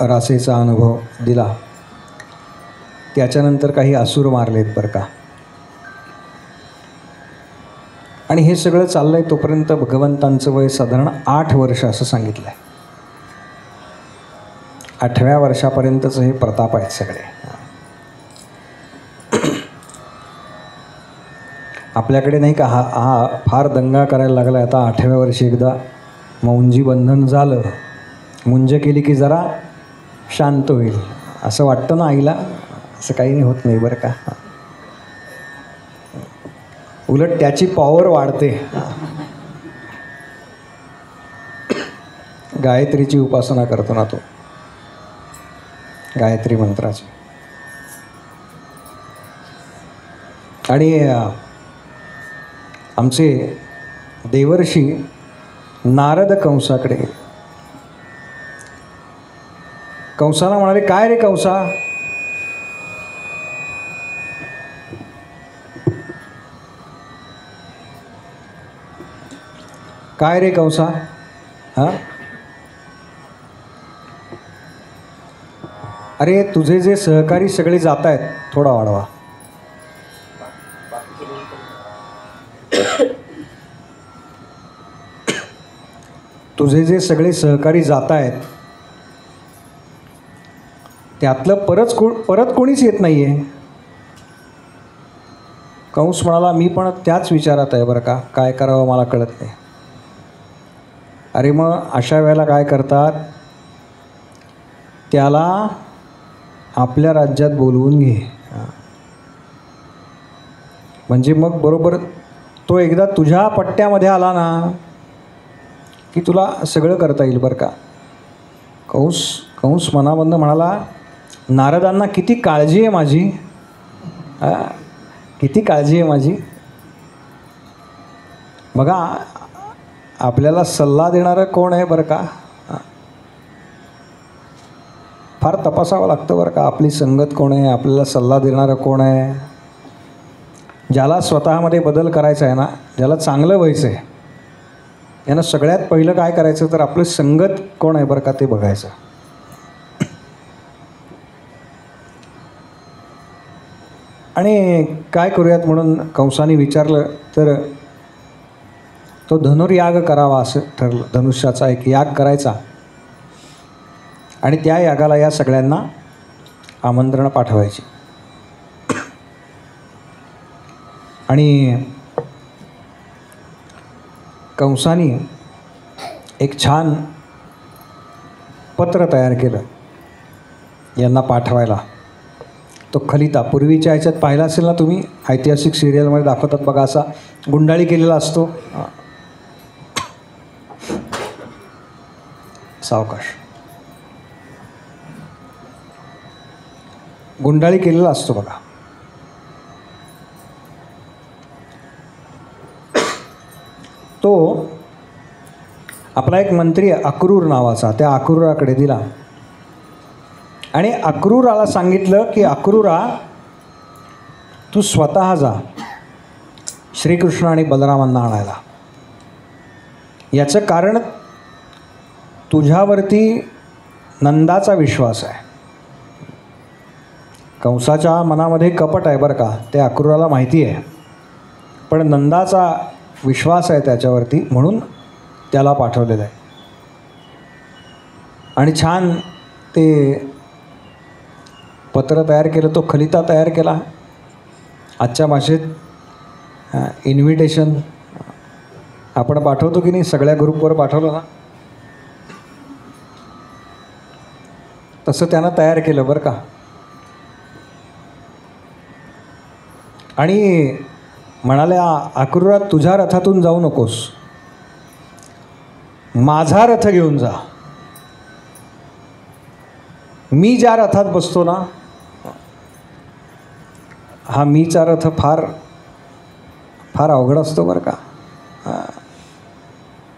रासेचा अनुभव दिला, त्याच्यानंतर काही असुर मारलेत बरं का. आणि हे सगळं चाललंय तोपर्यंत भगवंतांचं वय साधारण 8 वर्ष असं सांगितलं आहे. 8व्या वर्षापर्यंतच हे प्रताप आहेत सगळे. आपल्याकडे नाही का हा फार दंगा करायला लागला आता 8व्या वर्षी एकदा मौंजी बंधन झालं, मुंज केली की जरा शांत होईल असं वाटतं ना आईला. असं काही नाही, होत नाही बरं का. उलट त्याची पॉवर वाढते. गायत्रीची उपासना करतो ना तो, गायत्री मंत्राची. आणि आमचे देवर्षी नारद कंसाकडे गेले. कंसाला म्हणाले, काय रे कंसा, काय रे कंसा, हां अरे तुझे जे सहकारी सगळे जात आहेत, थोडा वाढवा. तुझे जे सगळे सहकारी जात आहेत त्यातलं परत कोणीच येत नाही आहे. कंस म्हणाला, मी पण त्याच विचारात आहे बरं का, काय करावं मला कळत नाही. अरे मग अशा वेळेला काय करतात, त्याला आपल्या राज्यात बोलवून घे. म्हणजे मग बरोबर तो एकदा तुझ्या पट्ट्यामध्ये आला ना की तुला सगळं करता येईल बरं का. कंस मनामधनं म्हणाला, नारदांना किती काळजी आहे माझी, किती काळजी आहे माझी. बघा आपल्याला सल्ला देणारं कोण आहे बरं का. फार तपासावं लागतं बरं का, आपली संगत कोण आहे, आपल्याला सल्ला देणारं कोण आहे. ज्याला स्वतःमध्ये बदल करायचा आहे ना, ज्याला चांगलं व्हायचं आहे, यानं सगळ्यात पहिलं काय करायचं तर आपलं संगत कोण आहे बरं का ते बघायचं. आणि काय करूयात म्हणून कंसाने विचारलं तर तो धनुर्याग करावा असं ठरलं. धनुष्याचा एक याग करायचा आणि त्या यागाला या सगळ्यांना आमंत्रण पाठवायचे. आणि कंसाने एक छान पत्र तयार केलं यांना पाठवायला. तो खलिता पूर्वीच्या ह्याच्यात पाहिला असेल ना तुम्ही, ऐतिहासिक सिरियलमध्ये दाखवतात बघा, असा गुंडाळी केलेला असतो. सावकाश गुंडाळी केलेला असतो बघा. तो आपला एक मंत्री अक्रूर नावाचा त्या अक्रूराकडे दिला आणि अक्रूराला सांगितलं की अक्रूरा, तू स्वतः जा श्रीकृष्ण आणि बलरामांना आणायला. याचं कारण तुझ्यावरती नंदाचा विश्वास आहे. कंसाच्या मनामध्ये कपट आहे बरं का, ते अक्रूराला माहिती आहे, पण नंदाचा विश्वास आहे त्याच्यावरती, म्हणून त्याला पाठवलेलं आहे. आणि छान ते पत्र तयार केलं, तो खलिता तयार केला. आजच्या भाषेत इन्व्हिटेशन आपण पाठवतो की नाही, सगळ्या ग्रुपवर पाठवलं ना, तसं त्यानं तयार केलं बरं का. आणि म्हणाले, अक्रूरा, तुझ्या रथातून जाऊ नकोस, माझा रथ घेऊन जा. मी ज्या रथात बसतो ना, हा मीचा रथ फार फार अवघड असतो बरं का.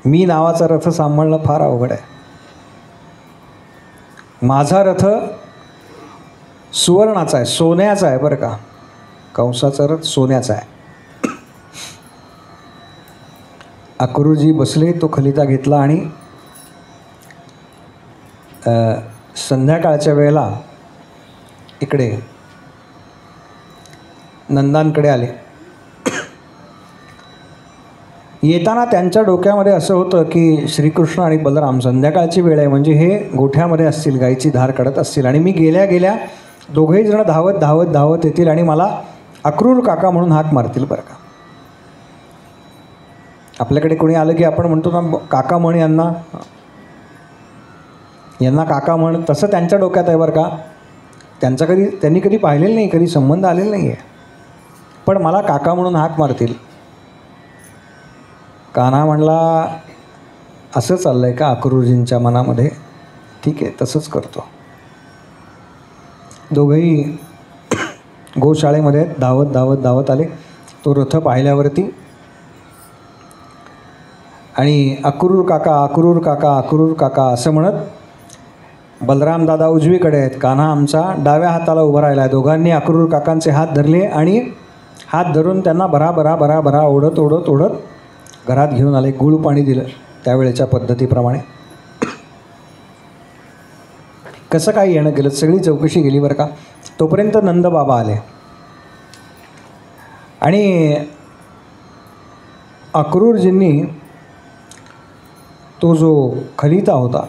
मी नावाचा रथ सांभाळणं फार अवघड आहे. माझा रथ सुवर्णाचा आहे, सोन्याचा आहे बरं का. कंसाचा रथ सोन्याचा आहे. अक्रूरजी बसले, तो खलिता घेतला आणि संध्याकाळच्या वेळेला इकडे नंदांकडे आले. येताना त्यांच्या डोक्यामध्ये असं होतं की श्रीकृष्ण आणि बलराम, संध्याकाळची वेळ आहे म्हणजे हे गोठ्यामध्ये असतील, गाईची धार काढत असतील, आणि मी गेल्या गेल्या दोघेही जण धावत धावत धावत येतील आणि मला अक्रूर काका म्हणून हाक मारतील बरं का. आपल्याकडे कोणी आलं की आपण म्हणतो ना, काका म्हण यांना, यांना काका म्हण, तसं त्यांच्या डोक्यात आहे बरं का. त्यांनी कधी पाहिलेलं नाही, कधी संबंध आलेला नाही आहे, पण मला काका म्हणून हाक मारतील. कान्हा म्हणला, असं चाललं आहे का अक्रूरजींच्या मनामध्ये? ठीक आहे, तसंच करतो. दोघंही गोशाळेमध्ये धावत धावत धावत आले. तो रथ पाहिल्यावरती आणि अक्रूर काका, अक्रूर काका, अक्रूर काका असं म्हणत बलराम दादा उजवीकडे आहेत, कान्हा आमचा डाव्या हाताला उभा राहिला आहे. दोघांनी अक्रूर काकांचे हात धरले आणि हात धरून त्यांना भराभरा भराभरा ओढत ओढत ओढत घरात घेऊन आले. गुळ पाणी दिलं त्यावेळेच्या पद्धतीप्रमाणे. कसं काय येणं गेलं, सगळी चौकशी गेली बरं का. तोपर्यंत नंदबाबा आले आणि अक्रूरजींनी तो जो खलिता होता,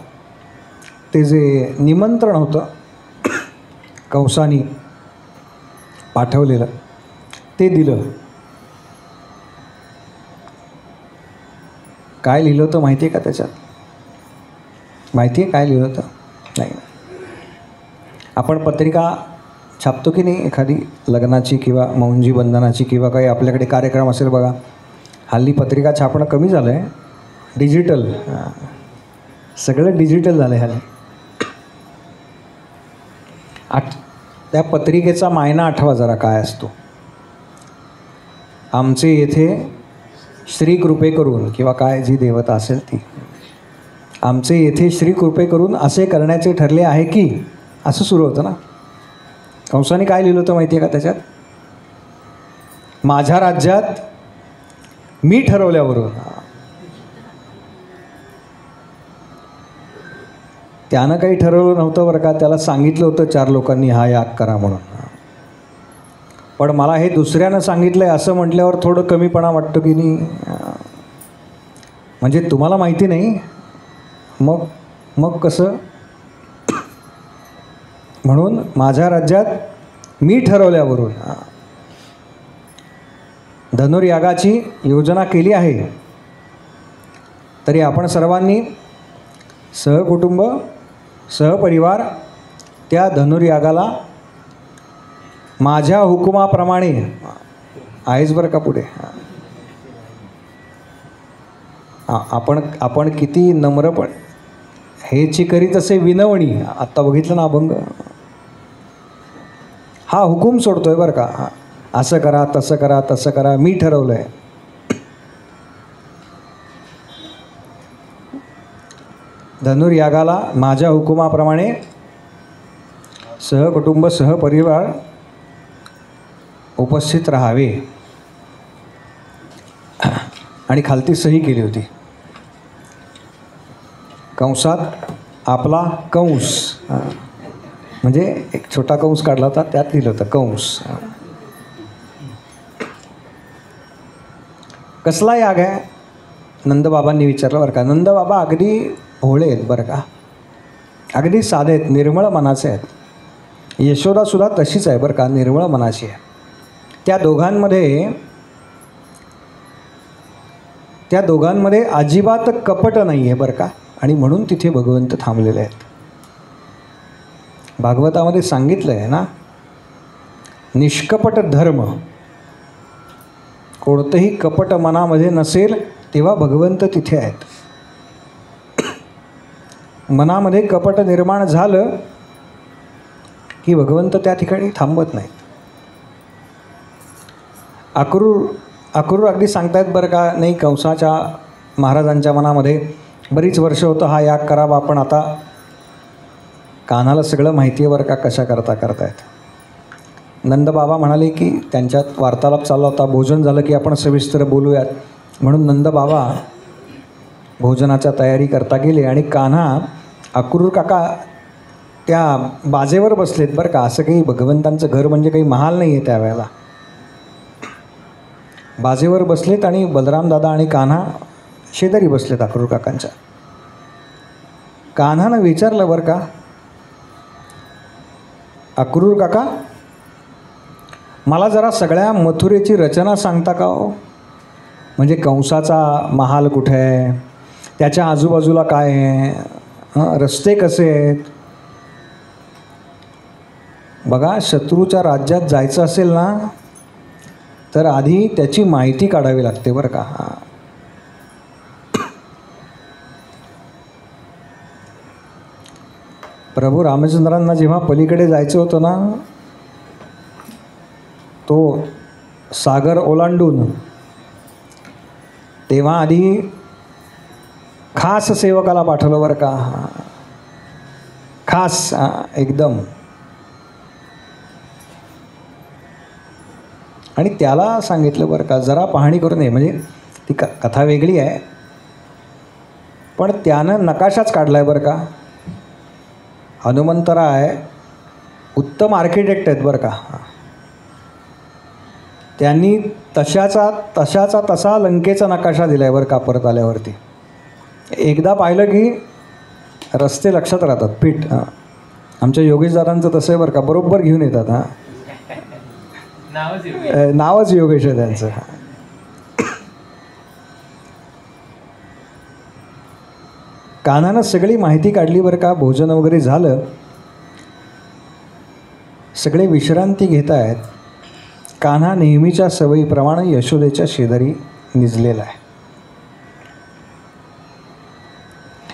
ते जे निमंत्रण होतं कंसानी पाठवलेलं, ते दिलं. काय लिहिलं होतं माहिती आहे का त्याच्यात? माहिती आहे काय लिहिलं होतं? नाही. आपण पत्रिका छापतो की नाही, एखादी लग्नाची किंवा मौंजी बंधनाची किंवा काही आपल्याकडे कार्यक्रम असेल बघा, हल्ली पत्रिका छापणं कमी झालं आहे, डिजिटल, सगळं डिजिटल झालं आहे हल्ली. त्या पत्रिकेचा मायना आठवा जरा काय असतो. आमचे येथे श्री कृपे करून, किंवा काय जी देवता असेल ती, आमचे येथे श्री कृपे करून असे करण्याचे ठरले आहे की, असं सुरू होतं ना. कंसाने काय लिहिलं होतं माहिती आहे का त्याच्यात? माझ्या राज्यात मी ठरवल्यावरून. त्यानं काही ठरवलं नव्हतं बरं का, त्याला सांगितलं होतं 4 लोकांनी हा याग करा म्हणून. पण मला हे दुसऱ्यानं सांगितलं आहे असं म्हटल्यावर थोडं कमीपणा वाटतो की नाही. म्हणजे तुम्हाला माहिती नाही, मग कसं? म्हणून माझ्या राज्यात मी ठरवल्यावरून धनुर्यागाची योजना केली आहे. तरी आपण सर्वांनी सहकुटुंब सहपरिवार त्या धनुर्यागाला माझ्या हुकुमाप्रमाणे आहेच बरं का पुढे. आपण किती नम्र, पण हेची करीत असे विनवणी. आत्ता बघितलं ना अभंग, हा हुकूम सोडतोय बरं का, असं करा तसं करा तसं करा, मी ठरवलं आहे. धनुर्यागाला माझ्या हुकुमाप्रमाणे सहकुटुंब सहपरिवार उपस्थित राहावे. आणि खालती सही केली होती कंसात, आपला कंस, म्हणजे एक छोटा कंस काढला होता, त्यात लिहिलं होतं कंस. कसला याग आहे नंदबाबांनी विचारलं बरं का. नंदबाबा अगदी भोळे आहेत बरं का, अगदी साधे आहेत, निर्मळ मनाचे आहेत. यशोदासुद्धा तशीच आहे बरं का, निर्मळ मनाची आहे. त्या दोघांमध्ये अजिबात कपट नाही आहे बरं का. आणि म्हणून तिथे भगवंत थांबलेले आहेत. भागवतामध्ये सांगितलं आहे ना, निष्कपट धर्म, कोणतंही कपट मनामध्ये नसेल तेव्हा भगवंत तिथे आहेत. मनामध्ये कपट निर्माण झालं की भगवंत त्या ठिकाणी थांबत नाहीत. अक्रूर अगदी सांगतायत बरं का, नाही कंसाच्या महाराजांच्या मनामध्ये बरीच वर्ष होतं हा याग करावा, आपण आता कान्हाला सगळं माहिती आहे बरं का कशा करतायत. नंदबाबा म्हणाले की त्यांच्यात वार्तालाप चालला होता, भोजन झालं की आपण सविस्तर बोलूयात. म्हणून नंदबाबा भोजनाच्या तयारी करता गेले आणि कान्हा, अक्रूर काका त्या बाजेवर बसलेत बरं का. असं काही भगवंतांचं घर म्हणजे काही महाल नाही आहे त्यावेळेला. बाजेवर बसलेत आणि बलराम दादा आणि कान्हा शेजारी बसलेत अक्रूर काकांच्या. कान्हानं विचारलं बरं का, अक्रूर काका मला जरा सगळ्या मथुरेची रचना सांगता का हो? म्हणजे कंसाचा महाल कुठे आहे, त्याच्या आजूबाजूला काय आहे, रस्ते कसे आहेत. बघा, शत्रूच्या राज्यात जायचं असेल ना तर आधी त्याची माहिती काढावी लागते बरं का. प्रभू रामचंद्रांना जेव्हा पलीकडे जायचं होतं ना, तो सागर ओलांडून, तेव्हा आधी खास सेवकाला पाठवलं बरं का, खास एकदम. आणि त्याला सांगितलं बरं का जरा पाहणी करून ये. म्हणजे ती कथा वेगळी आहे, पण त्यानं नकाशाच काढला आहे बरं का. हनुमंतराय उत्तम आर्किटेक्ट आहेत बरं का. त्यांनी तशाचा तसा लंकेचा नकाशा दिला आहे बरं का. परत आल्यावरती एकदा पाहिलं की रस्ते लक्षात राहतात फिट. आमच्या योगेशदारांचं तसं आहे बरं का, बरोबर घेऊन येतात. नावच योगेश आहे त्यांचं. कान्हानं सगळी माहिती काढली बरं का. भोजन वगैरे झालं, सगळे विश्रांती घेत आहेत. कान्हा नेहमीच्या सवयीप्रमाणे यशोदेच्या शेजारी निजलेला आहे.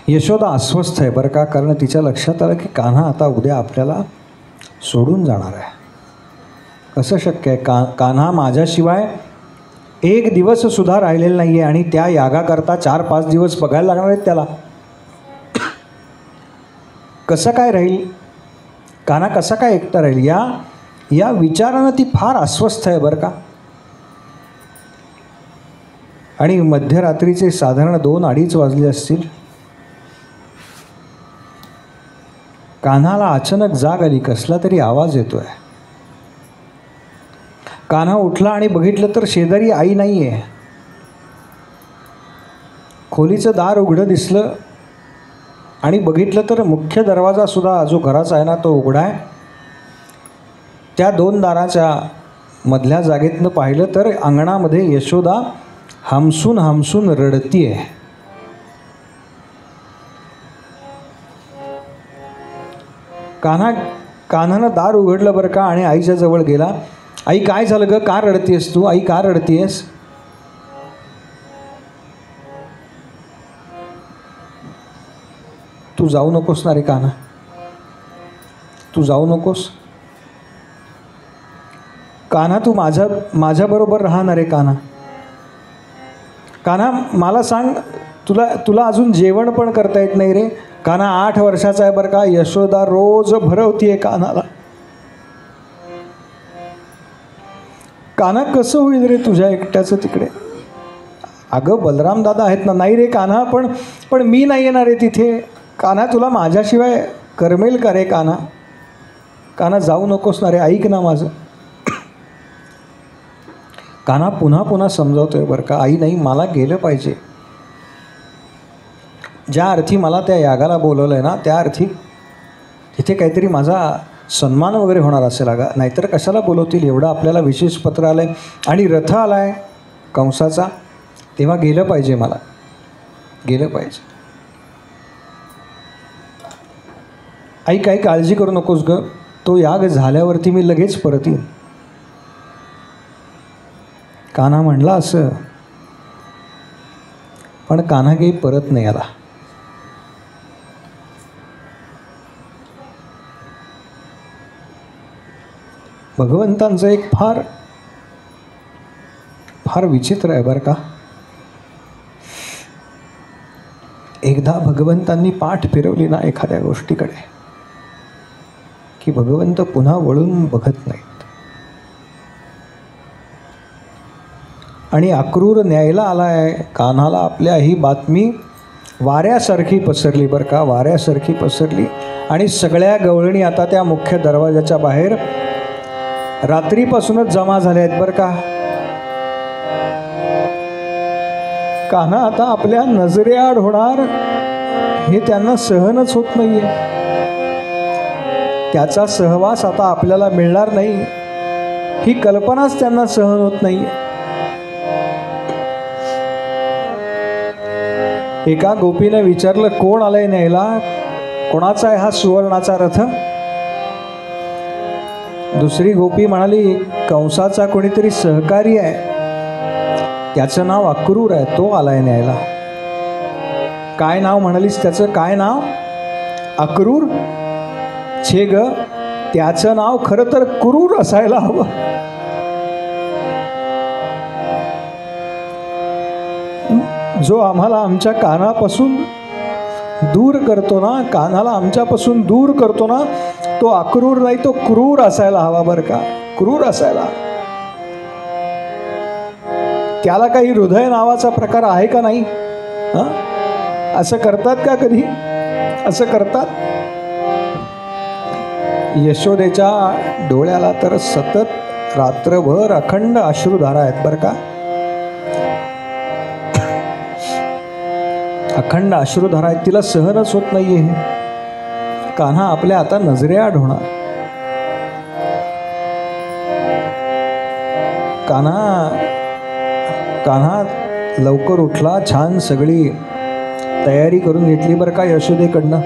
यशोदा अस्वस्थ आहे बरं का, कारण तिच्या लक्षात आलं की कान्हा आता उद्या आपल्याला सोडून जाणार आहे. कसं शक्य आहे? कान्हा माझ्याशिवाय एक दिवससुद्धा राहिलेला नाही आहे आणि त्या यागाकरता 4-5 दिवस बघायला लागणार आहेत त्याला. कसं काय राहील कान्हा, कसा काय एकटा राहील? या विचारानं ती फार अस्वस्थ आहे बरं का. आणि मध्यरात्रीचे साधारण 2-2:30 वाजले असतील. कान्हाला अचानक जाग आली, कसला तरी आवाज येतोय. कान्हा उठला आणि बघितलं तर शेजारी आई नाही आहे. खोलीचं दार उघडं दिसलं आणि बघितलं तर मुख्य दरवाजासुद्धा जो घराचा आहे ना तो उघडा आहे. त्या 2 दाराच्या मधल्या जागेतनं पाहिलं तर अंगणामध्ये यशोदा हमसून रडती आहे. कान्हा कान्हानं दार उघडलं बरं का आणि आईच्या जवळ गेला. आई काय झालं ग, का रडतीयस तू, आई का रडतीयस? तू जाऊ नकोस ना रे कान्हा, तू जाऊ नकोस. कान्हा तू माझ्याबरोबर राहणार रे कान्हा. कान्हा मला सांग, तुला अजून जेवण पण करता येत नाही रे. कान्हा 8 वर्षाचा आहे बरं का. यशोदा रोज भरवतीये कान्हाला. कान्हा कसं होईल रे तुझ्या एकट्याचं तिकडे? अगं बलराम दादा आहेत ना. नाही रे कान्हा, पण मी नाही येणार आहे तिथे. कान्हा तुला माझ्याशिवाय करमेल का रे कान्हा? कान्हा जाऊ नकोस ना रे, ऐक ना माझं. कान्हा पुन्हा पुन्हा समजावतोय बरं का. आई नाही, मला गेलं पाहिजे. ज्या अर्थी मला त्या यागाला बोलवलं आहे ना, त्या अर्थी तिथे काहीतरी माझा सन्मान वगैरे होणार असेल. अगा नाहीतर कशाला बोलवतील. एवढं आपल्याला विशेष पत्र आलं आहे आणि रथ आला आहे कंसाचा, तेव्हा गेलं पाहिजे, मला गेलं पाहिजे. आई काही काळजी करू नकोस ग, तो याग झाल्यावरती मी लगेच परत येईन. कान्हा म्हणला असं, पण कान्हा काही परत नाही आला. भगवंतांचं एक फार फार विचित्र आहे बरं का. एकदा भगवंतांनी पाठ फिरवली ना एखाद्या गोष्टीकडे की भगवंत पुन्हा वळून बघत नाहीत. आणि अक्रूर न्यायला आलाय कान्हाला आपल्या, ही बातमी वाऱ्यासारखी पसरली बरं का, वाऱ्यासारखी पसरली. आणि सगळ्या गवळणी आता त्या मुख्य दरवाजाच्या बाहेर रात्रीपासूनच जमा झाल्या आहेत बरं का. कान्हा आता आपल्या नजरेआड होणार हे त्यांना सहनच होत नाहीये. त्याचा सहवास आता आपल्याला मिळणार नाही ही कल्पनाच त्यांना सहन होत नाहीये. एका गोपीने विचारलं, कोण आलंय न्यायला, कोणाचा आहे हा सुवर्णाचा रथ? दुसरी गोपी म्हणाली, कंसाचा कोणीतरी सहकारी आहे, त्याचं नाव अक्रूर आहे, तो आलाय न्यायला. काय नाव म्हणालीस त्याचं, काय नाव? अक्रूर? छे ग, त्याचं नाव खरं तर क्रूर असायला हवं. जो आम्हाला आमच्या कानापासून दूर करतो ना, कानाला आमच्यापासून दूर करतो ना, तो अक्रूर नाही, तो क्रूर असायला हवा बरं का, क्रूर असायला. त्याला काही हृदय नावाचा प्रकार आहे का नाही? असं करतात का कधी? असं करतात? यशोदेच्या डोळ्याला तर सतत रात्रभर अखंड अश्रुधारा आहेत बरं का, अखंड अश्रुधारा आहेत. तिला सहनच होत नाहीये हे. कान्हा आपल्या आता नजरेआड होणार. कान्हा लवकर उठला, छान सगळी तयारी करून घेतली बरं का यशोदेकडनं.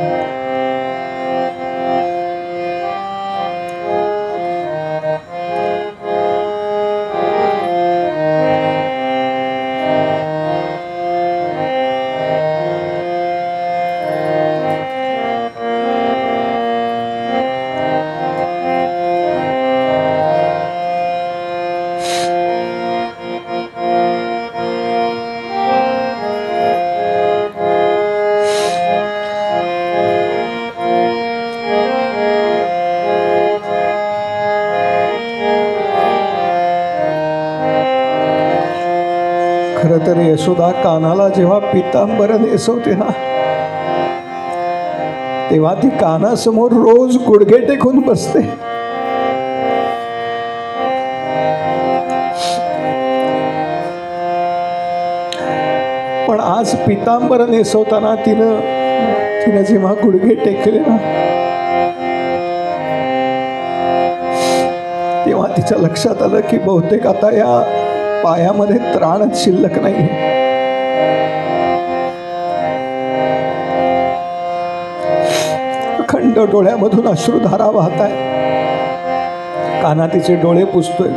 खरं तर यशोदा कान्हाला जेव्हा पितांबर नेसवते ना, तेव्हा ती कान्हासमोर रोज गुडघे टेकून बसते. पण आज पितांबर नेसवताना तिनं जेव्हा गुडघे टेकले ना, तेव्हा तिच्या लक्षात आलं की बहुतेक आता या पायामध्ये त्राणच शिल्लक नाही. अखंड डोळ्यामधून अश्रुधारा वाहत आहे. कान्हा तिचे डोळे पुसतोय.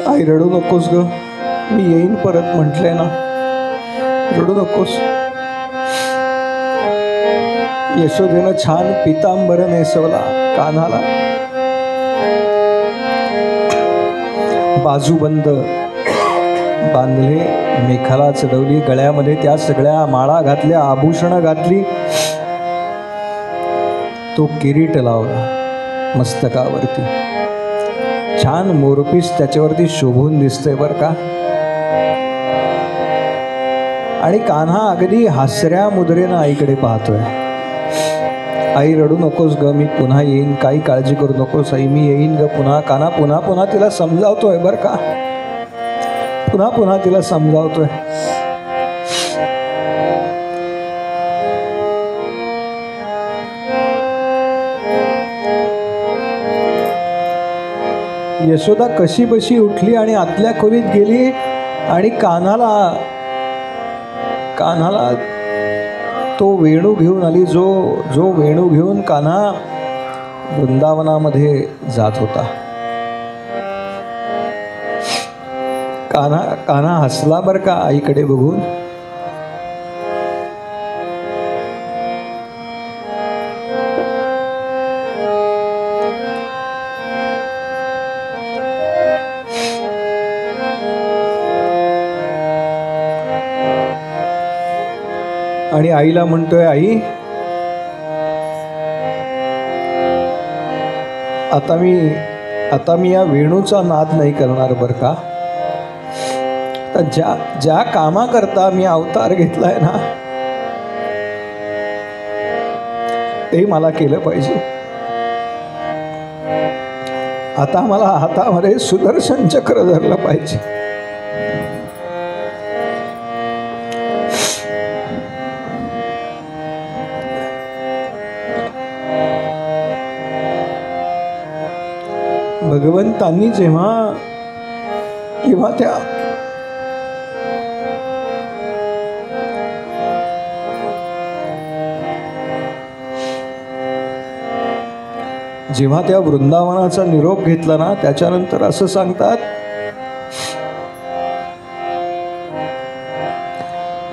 आई रडू नकोस ग, मी येईन परत म्हटलंय ना, रडू नकोस. यशोदेनं छान पितांबर नेसवला कान्हाला, बाजूबंद बांधले, मेखला चढवली, गळ्यामध्ये त्या सगळ्या माळा घातल्या, आभूषणं घातली, तो किरीट लावला मस्तकावरती, छान मोरपीस त्याच्यावरती शोभून दिसतंय बरं का. आणि कान्हा अगदी हास्या मुद्रेनं आईकडे पाहतोय. आई रडू नकोस ग, मी पुन्हा येईन, काही काळजी करू नकोस आई, मी येईन ग पुन्हा. कान्हा पुन्हा पुन्हा तिला समजावतोय बरं का, पुन्हा पुन्हा तिला समजावतोय. यशोदा कशी बशी उठली आणि आतल्या खोलीत गेली आणि कान्हाला तो वेणू घेऊन आली, जो वेणू घेऊन कान्हा वृंदावनामध्ये जात होता. कान्हा हसला बरं का आईकडे बघून. आणि आईला म्हणतोय, आई आता मी या वेणूचा नाद नाही करणार बरं का. तर ज्या कामाकरता मी अवतार घेतलाय ना, ते मला केलं पाहिजे. आता मला हातामध्ये सुदर्शन चक्र धरलं पाहिजे. भगवंतांनी जेव्हा त्या वृंदावनाचा निरोप घेतला ना, त्याच्यानंतर असं सांगतात,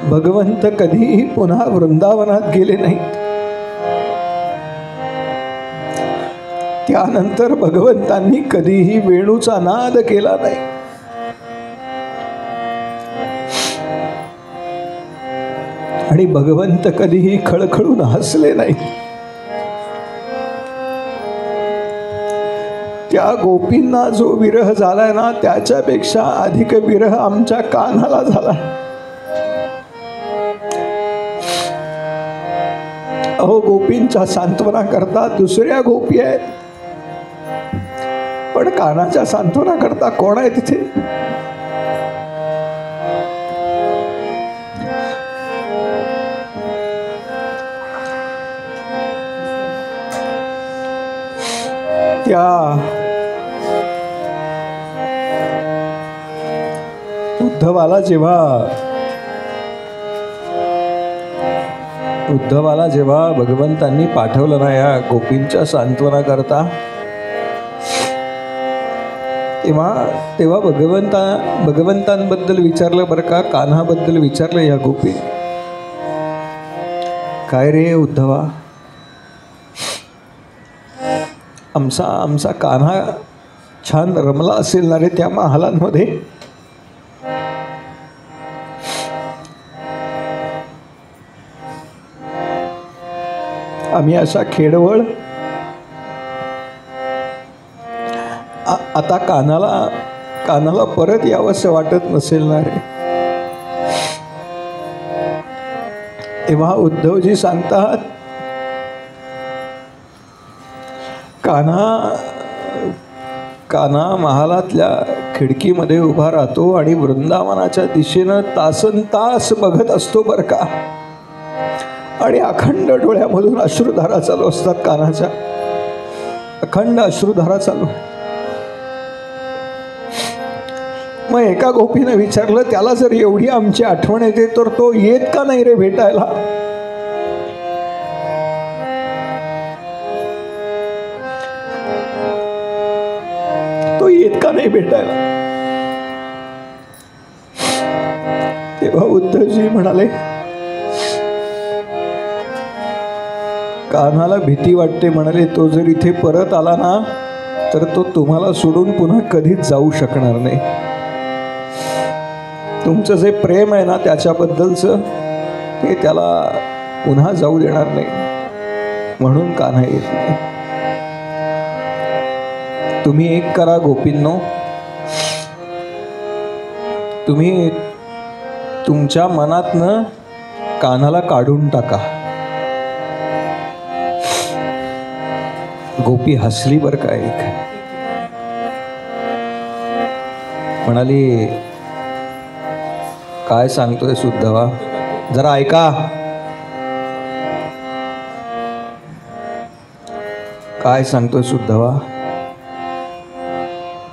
भगवंत कधीही पुन्हा वृंदावनात गेले नाहीत. त्यानंतर भगवंतांनी कधीही वेणूचा नाद केला नाही. आणि भगवंत कधीही खळखळून हसले नाही. त्या गोपींना जो विरह झालाय ना, त्याच्यापेक्षा अधिक विरह आमच्या कान्हाला झाला. अहो, गोपींच्या सांत्वना करता दुसऱ्या गोपी आहेत, पण कान्हाच्या सांत्वना करता कोण आहे तिथे? त्या उद्धवाला जेव्हा भगवंतांनी पाठवलं ना या गोपींच्या सांत्वना करता, तेव्हा भगवंतांबद्दल विचारलं बरं का, कान्हाबद्दल विचारलं या गोपी. काय रे उद्धवा, आमचा कान्हा छान रमला असेल ना रे त्या महालांमध्ये? आम्ही असा खेडवळ, आता कान्हाला परत यावंसं वाटत नसेल ना रे? तेव्हा उद्धवजी सांगतात, कान्हा महालातल्या खिडकीमध्ये उभा राहतो आणि वृंदावनाच्या दिशेनं तासनतास बघत असतो बरं का. आणि अखंड डोळ्यामधून अश्रुधारा चालू असतात कान्हाच्या, अखंड अश्रुधारा चालू. मग एका गोपीनं विचारलं, त्याला जर एवढी आमची आठवण येते तर तो येत का नाही रे भेटायला? येत का नाही भेटायला? तेव्हा उद्धवजी म्हणाले, कान्हाला भीती वाटते. म्हणाले, तो जर इथे परत आला ना तर तो तुम्हाला सोडून पुन्हा कधीच जाऊ शकणार नाही. तुमचं जे प्रेम आहे ना त्याच्याबद्दलचं ते त्याला पुन्हा जाऊ देणार नाही, म्हणून कान्हा येत नाही. तुम्ही एक करा गोपींनो, तुम्ही तुमच्या मनातनं कान्हाला काढून टाका. गोपी हसली बर का. एक म्हणाली, काय सांगतोय सुद्धवा, जरा ऐका. काय सांगतोय सुद्धवा?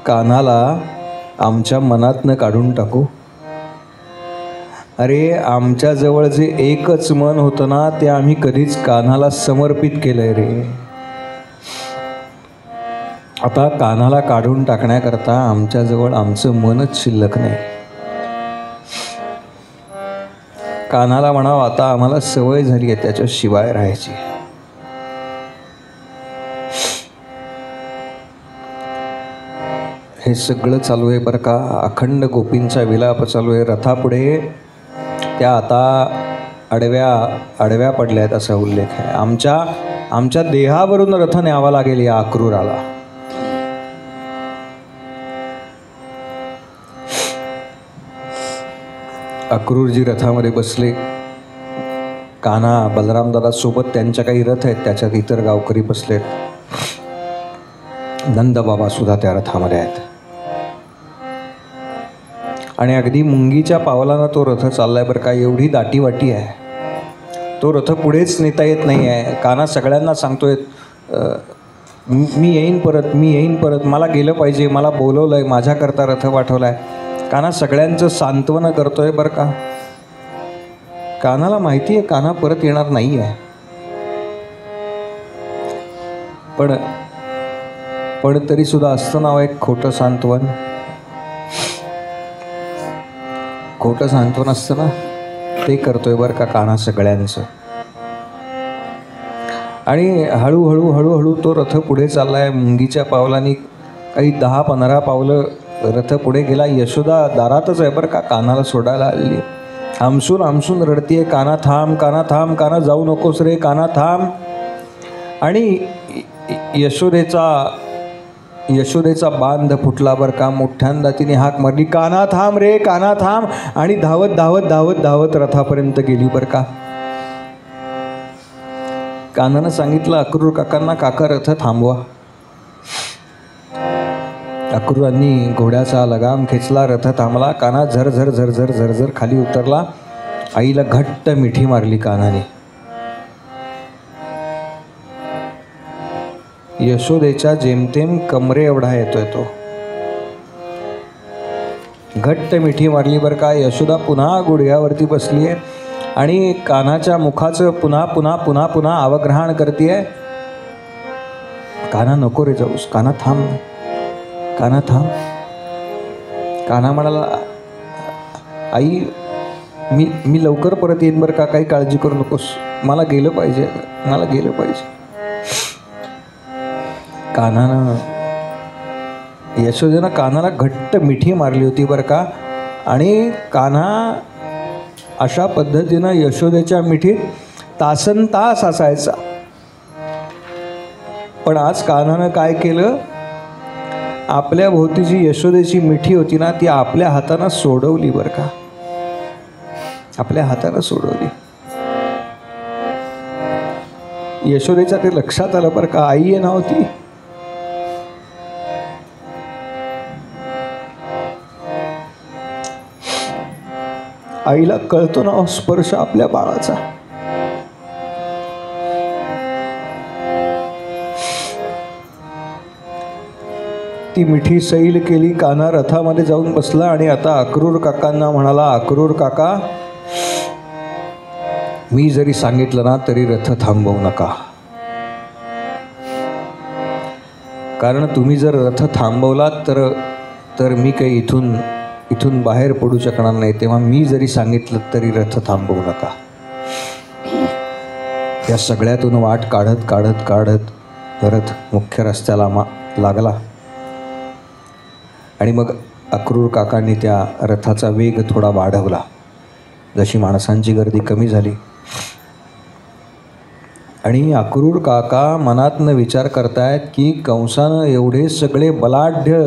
कान्हाला आमच्या मनातनं काढून टाकू? अरे आमच्या जवळ जे एकच मन होतं ना ते आम्ही कधीच कान्हाला समर्पित केलंय रे. आता कान्हाला काढून टाकण्याकरता आमच्याजवळ आमचं मनच शिल्लक नाही. कान्हाला म्हणावं, आता आम्हाला सवय झाली आहे त्याच्याशिवाय राहायची. हे सगळं चालू आहे बरं का. अखंड गोपींचा विलाप चालू आहे. रथापुढे त्या आता आडव्या पडल्या आहेत असा उल्लेख आहे. आमच्या देहावरून रथ न्यावा लागेल या अक्रूराला. अक्रूरजी रथामध्ये बसले. कान्हा बलराम दादा सोबत त्यांच्या काही रथ आहेत, त्याच्यात इतर गावकरी बसलेत. नंदबाबा सुद्धा त्या रथामध्ये आहेत. आणि अगदी मुंगीच्या पावलानं तो रथ चाललाय बरं का. एवढी दाटीवाटी आहे. तो रथ पुढेच नेता येत नाही आहे. कान्हा सगळ्यांना सांगतोय, मी येईन परत, मी येईन परत, मला गेलं पाहिजे, मला बोलवलंय, माझ्याकरता रथ पाठवलाय. कान्हा सगळ्यांचं सांत्वन करतोय बरं का. कान्हाला माहिती आहे कान्हा परत येणार नाही आहे. पण तरी सुद्धा असतं नाव एक खोटं सांत्वन. खोटं सांत्वन असतं ना, ते करतोय बरं का कान्हा सगळ्यांचं. आणि हळूहळू तो रथ पुढे चाललाय. मुंगीच्या पावलांनी काही 10-15 पावलं रथ पुढे गेला. यशोदा दारातच आहे बरं का, कान्हाला सोडायला आलेली. हमसून रडतीये, कान्हा थांब, कान्हा थांब, कान्हा जाऊ नकोस रे, कान्हा थांब. आणि यशोदेचा बांध फुटला बरं का. मोठ्यांदा तिने हाक मारली, कान्हा थांब रे, कान्हा थांब. आणि धावत रथापर्यंत गेली बरं का. कान्हानं सांगितलं अक्रूर काकांना, काका रथ थांबवा. अक्रूरांनी घोड्याचा लगाम खेचला, रथ थांबला. कान्हा झरझर खाली उतरला. आईला घट्ट मिठी मारली कान्हाने. यशोदेच्या जेमतेम कमरे एवढा येतोय तो. घट्ट मिठी मारली बरं का. यशोदा पुन्हा गुडघ्यावरती बसली आहे आणि कान्हाच्या मुखाचं पुन्हा अवग्रहण करते. कान्हा नको रे जाऊस, कान्हा थांब, कान्हा थांब. कान्हा म्हणाला, आई मी लवकर परत येईन बरं का, काही काळजी करू नकोस, मला गेलं पाहिजे. यशोदेनं कान्हाला घट्ट मिठी मारली होती बरं का. आणि कान्हा अशा पद्धतीनं यशोदेच्या मिठीत तासनतास असायचा. पण आज कान्हानं काय केलं, आपल्या भोवती जी यशोदेची मिठी होती ना ती आपल्या हातानं सोडवली बरं का. आपल्या हातानं सोडवली. यशोदेच्या ते लक्षात आलं बरं का, आई आहे ना होती. आईला कळतो ना स्पर्श आपल्या बाळाचा. ती मिठी सैल केली. कान्हा रथामध्ये जाऊन बसला आणि आता अक्रूर काकांना म्हणाला, अक्रूर काका, मी जरी सांगितलं ना तरी रथ थांबवू नका. कारण तुम्ही जर रथ थांबवलात तर मी काही इथून बाहेर पडू शकणार नाही. तेव्हा मी जरी सांगितलं तरी रथ थांबवू नका. या सगळ्यातून वाट काढत काढत काढत रथ मुख्य रस्त्याला लागला. आणि मग अक्रूर काकांनी त्या रथाचा वेग थोडा वाढवला. जशी माणसांची गर्दी कमी झाली आणि अक्रूर काका मनातनं विचार करतायत की कंसानं एवढे सगळे बलाढ्य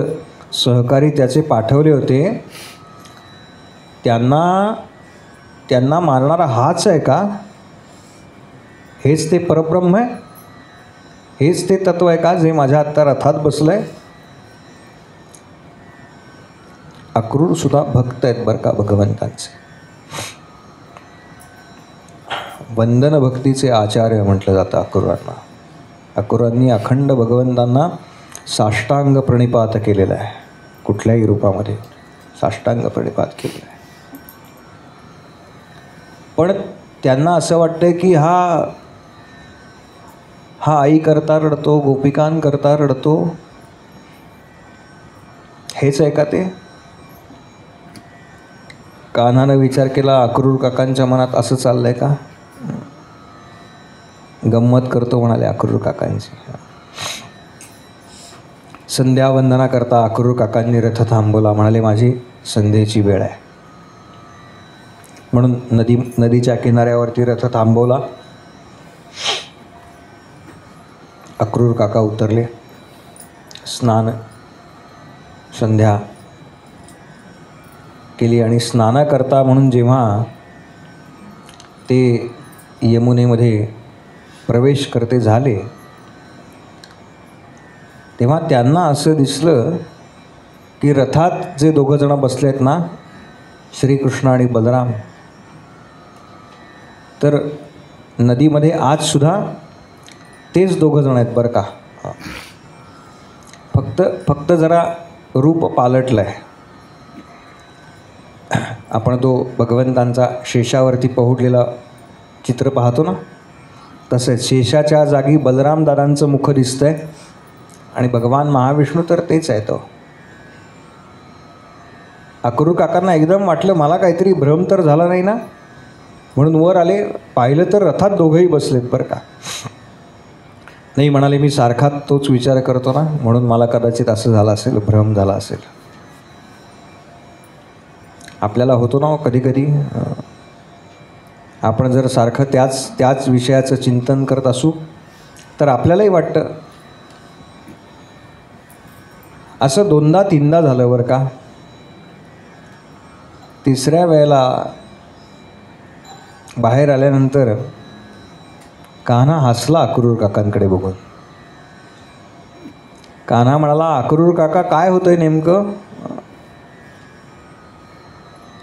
सहकारी त्याचे पाठवले होते, त्यांना मारणारा हाच आहे का? हेच ते परब्रह्म आहे? हेच ते तत्व आहे का जे माझ्या आत्ता रथात बसलं आहे? अक्रूरसुद्धा भक्त आहेत बरं का भगवंतांचे. वंदन भक्तीचे आचार्य म्हटलं जातं अक्रूरांना. अक्रूरांनी अखंड भगवंतांना साष्टांग प्रणिपात केलेला आहे. कुठल्याही रूपामध्ये साष्टांग प्रणिपात केलेला आहे. पण त्यांना असं वाटतं की हा आई करता रडतो, गोपिकांकरता रडतो, हेच आहे का ते? कान्हानं विचार केला, अक्रूर काकांच्या मनात असं चाललंय का? गंमत करतो म्हणाले अक्रूर काकांची. संध्यावंदना करता अक्रूर काकांनी रथ थांबवला. म्हणाले माझी संध्येची वेळ आहे. म्हणून नदीच्या किनाऱ्यावरती रथ थांबवला. अक्रूर काका उतरले. स्नान संध्या केली आणि स्नानाकरता म्हणून जेव्हा ते यमुनेमध्ये प्रवेश करते झाले, तेव्हा त्यांना असं दिसलं की रथात जे दोघंजणं बसले आहेत ना, श्रीकृष्ण आणि बलराम, तर नदीमध्ये आजसुद्धा तेच दोघंजण आहेत बरं का. फक्त जरा रूप पालटलं आहे. आपण तो भगवंतांचा शेषावरती पहुडलेला चित्र पाहतो ना, तसंच शेषाच्या जागी बलराम दादांचं मुख दिसतंय आणि भगवान महाविष्णू तर तेच आहे. तो अक्रूर काकांना एकदम वाटलं मला काहीतरी भ्रम तर झाला नाही ना, म्हणून वर आले. पाहिलं तर रथात दोघंही बसलेत बरं का. नाही म्हणाले मी सारखा तोच विचार करतो ना, म्हणून मला कदाचित असं झालं असेल, भ्रम झाला असेल. आपल्याला होतो ना कधी कधी, आपण जर सारखं त्याच विषयाचं चिंतन करत असू तर आपल्यालाही वाटतं. असं 2दा-3दा झालं बरं का. तिसऱ्या वेळेला बाहेर आल्यानंतर कान्हा हसला अक्रूर काकांकडे बघून. कान्हा म्हणाला अक्रूर काका काय होतंय नेमकं?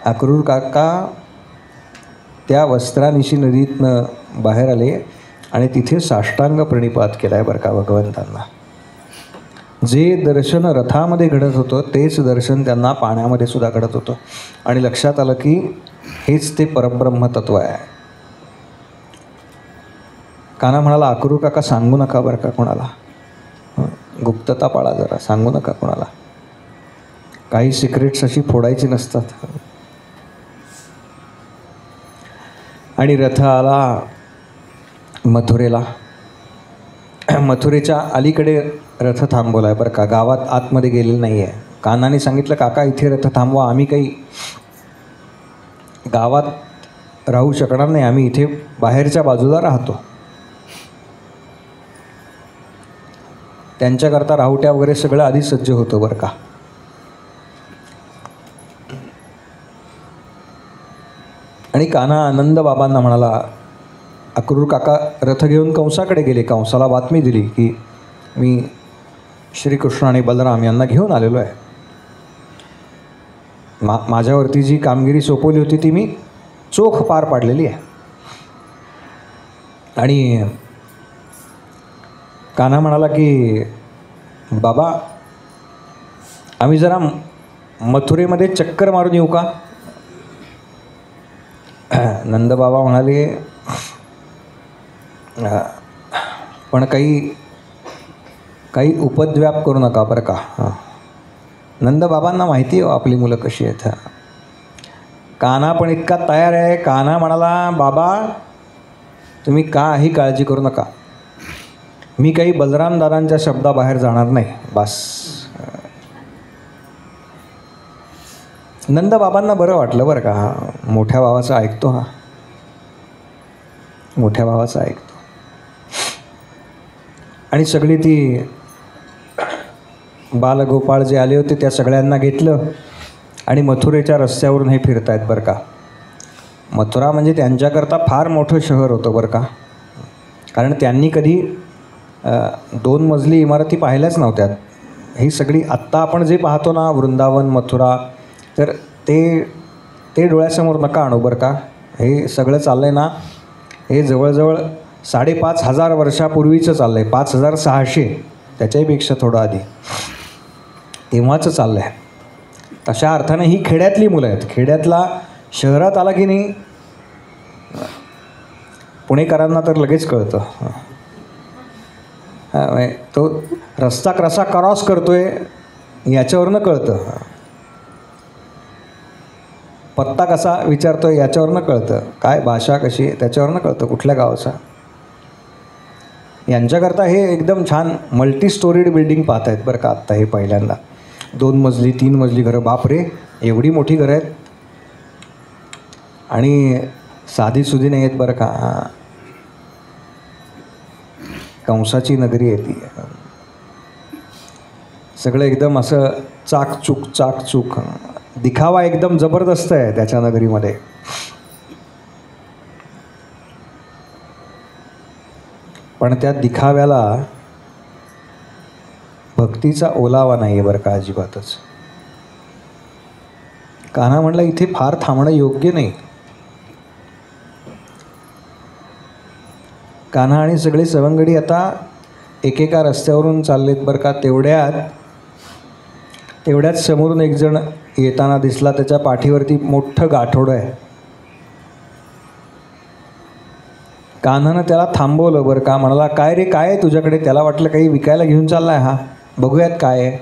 अक्रूर काका त्या वस्त्रानिशी नदीतनं बाहेर आले आणि तिथे साष्टांग प्रणिपात केला आहे बरं का भगवंतांना. जे दर्शन रथामध्ये घडत होतं तेच दर्शन त्यांना पाण्यामध्ये सुद्धा घडत होतं. आणि लक्षात आलं की हेच ते परब्रह्म तत्व आहे. कान्हा म्हणाला अक्रूर काका सांगू नका बरं का कोणाला, गुप्तता पाळा जरा, सांगू नका कोणाला. काही सिक्रेट्स अशी फोडायची नसतात. आणि रथ आला मथुरेला. मथुरेच्या अलीकडे रथ थांबवला आहे बरं का, गावात आतमध्ये गेलेलं नाही आहे. कान्हाने सांगितलं काका इथे रथ थांबवा, आम्ही काही गावात राहू शकणार नाही, आम्ही इथे बाहेरच्या बाजूला राहतो. त्यांच्याकरता राहुट्या वगैरे सगळं आधी सज्ज होतं बरं का. आणि कान्हा आनंद बाबांना म्हणाला अक्रूर काका रथ घेऊन कंसाकडे गेले. कंसाला बातमी दिली की मी श्रीकृष्ण आणि बलराम यांना घेऊन आलेलो आहे. माझ्यावरती जी कामगिरी सोपवली होती ती मी चोख पार पाडलेली आहे. आणि कान्हा म्हणाला की बाबा आम्ही जरा मथुरेमध्ये चक्कर मारून येऊ का? नंदबाबा म्हणाले काही उपद्व्याप करू नका बरं का. हां, नंदबाबांना माहिती आहे आपली मुलं कशी आहेत. कान्हा पण इतका तयार आहे. कान्हा म्हणाला, बाबा तुम्ही काही काळजी करू नका, मी काही बलराम दादांच्या शब्दाबाहेर जाणार नाही. बस. नंदबाबांना बरं वाटलं बरं का. हा मोठ्या भावाचं ऐकतो, हा मोठ्या भावाचं ऐकतो. आणि सगळी ती बालगोपाळ जे आले होते त्या सगळ्यांना घेतलं आणि मथुरेच्या रस्त्यावरून हे फिरत आहेत बरं का. मथुरा म्हणजे त्यांच्याकरता फार मोठं शहर होतं बरं का. कारण त्यांनी कधी 2 मजली इमारती पाहिल्याच नव्हत्या. ही सगळी आत्ता आपण जे पाहतो ना वृंदावन मथुरा, तर ते डोळ्यासमोर नका आणू बरं का. हे सगळं चाललं आहे ना, हे जवळजवळ 5,500 वर्षापूर्वीचं चाललं आहे. 5,600, त्याच्याहीपेक्षा थोडं आधी तेव्हाचं चाललं आहे. तशा अर्थाने ही खेड्यातली मुलं आहेत. खेड्यातला शहरात आला की नाही, पुणेकरांना तर लगेच कळतं. तो रस्ता कसा क्रॉस करतोय याच्यावरनं कळतं, पत्ता कसा विचारतोय याच्यावरनं कळतं, काय भाषा कशी आहे त्याच्यावरनं कळतं कुठल्या गावाचा. यांच्याकरता हे एकदम छान मल्टी स्टोरीड बिल्डिंग पाहत आहेत बरं का आत्ता. हे पहिल्यांदा 2 मजली 3 मजली घरं. बापरे, एवढी मोठी घरं आहेत. आणि साधीसुधी नाही आहेत बरं का. कंसाची नगरी आहे ती. सगळं एकदम असं चाकचूक दिखावा एकदम जबरदस्त आहे त्याच्या नगरीमध्ये. पण त्या दिखाव्याला भक्तीचा ओलावा नाही आहे बरं का अजिबातच. कान्हा म्हणला, इथे फार थांबणं योग्य नाही. कान्हा आणि सगळे सवंगडी आता एकेका रस्त्यावरून चाललेत बरं का. तेवढ्यात समोरून एक जण येताना दिसला. त्याच्या पाठीवरती मोठं गाठोडं आहे. कान्हानं त्याला थांबवलं बरं का. म्हणाला, काय रे, काय आहे तुझ्याकडे? त्याला वाटलं काही विकायला घेऊन चाललाय हा, बघूयात काय आहे.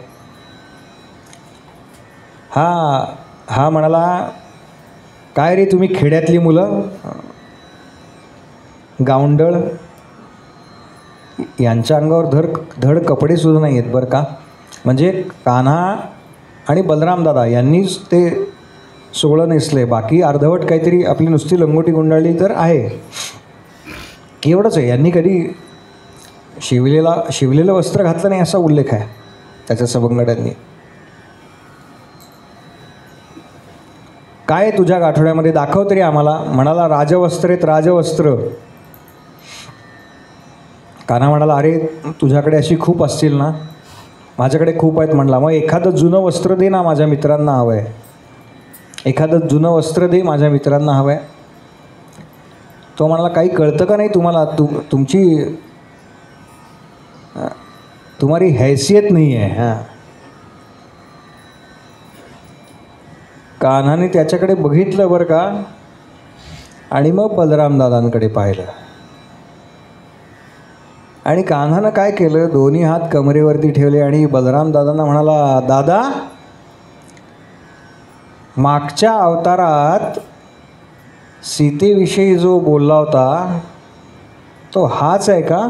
हा म्हणाला, काय रे तुम्ही खेड्यातली मुलं, गावंडळ, यांच्या अंगावर धड कपडेसुद्धा नाही आहेत बरं का. म्हणजे कान्हा आणि बलराम दादा यांनीच ते सोहळं नेसले, बाकी अर्धवट काहीतरी आपली नुसती लंगोटी गुंडाळली तर आहे, एवढंच आहे. यांनी कधी शिवलेलं वस्त्र घातलं नाही असा उल्लेख आहे त्याच्या सवंगड्यांनी. काय तुझ्या गाठोड्यामध्ये दाखव तरी आम्हाला. म्हणाला, राजवस्त्रेत राजवस्त्र. कान्हा म्हणाला, अरे तुझ्याकडे अशी खूप असतील ना? माझ्याकडे खूप आहेत. म्हणला, मग एखादं जुनं वस्त्र दे ना, माझ्या मित्रांना हवं आहे. एखादं जुनं वस्त्र दे, माझ्या मित्रांना हवं आहे. तो म्हणाला, काही कळतं का नाही तुम्हाला? तुम्हारी हैसियत नाही आहे. हां. कान्हाने त्याच्याकडे बघितलं बरं का. आणि मग बलराम दादांकडे पाहिलं. आणि कान्हानं काय केलं, दोन्ही हात कमरेवरती ठेवले आणि बलराम दादांना म्हणाला, दादा, मागच्या अवतारात सीतेविषयी जो बोलला होता तो हाच आहे का?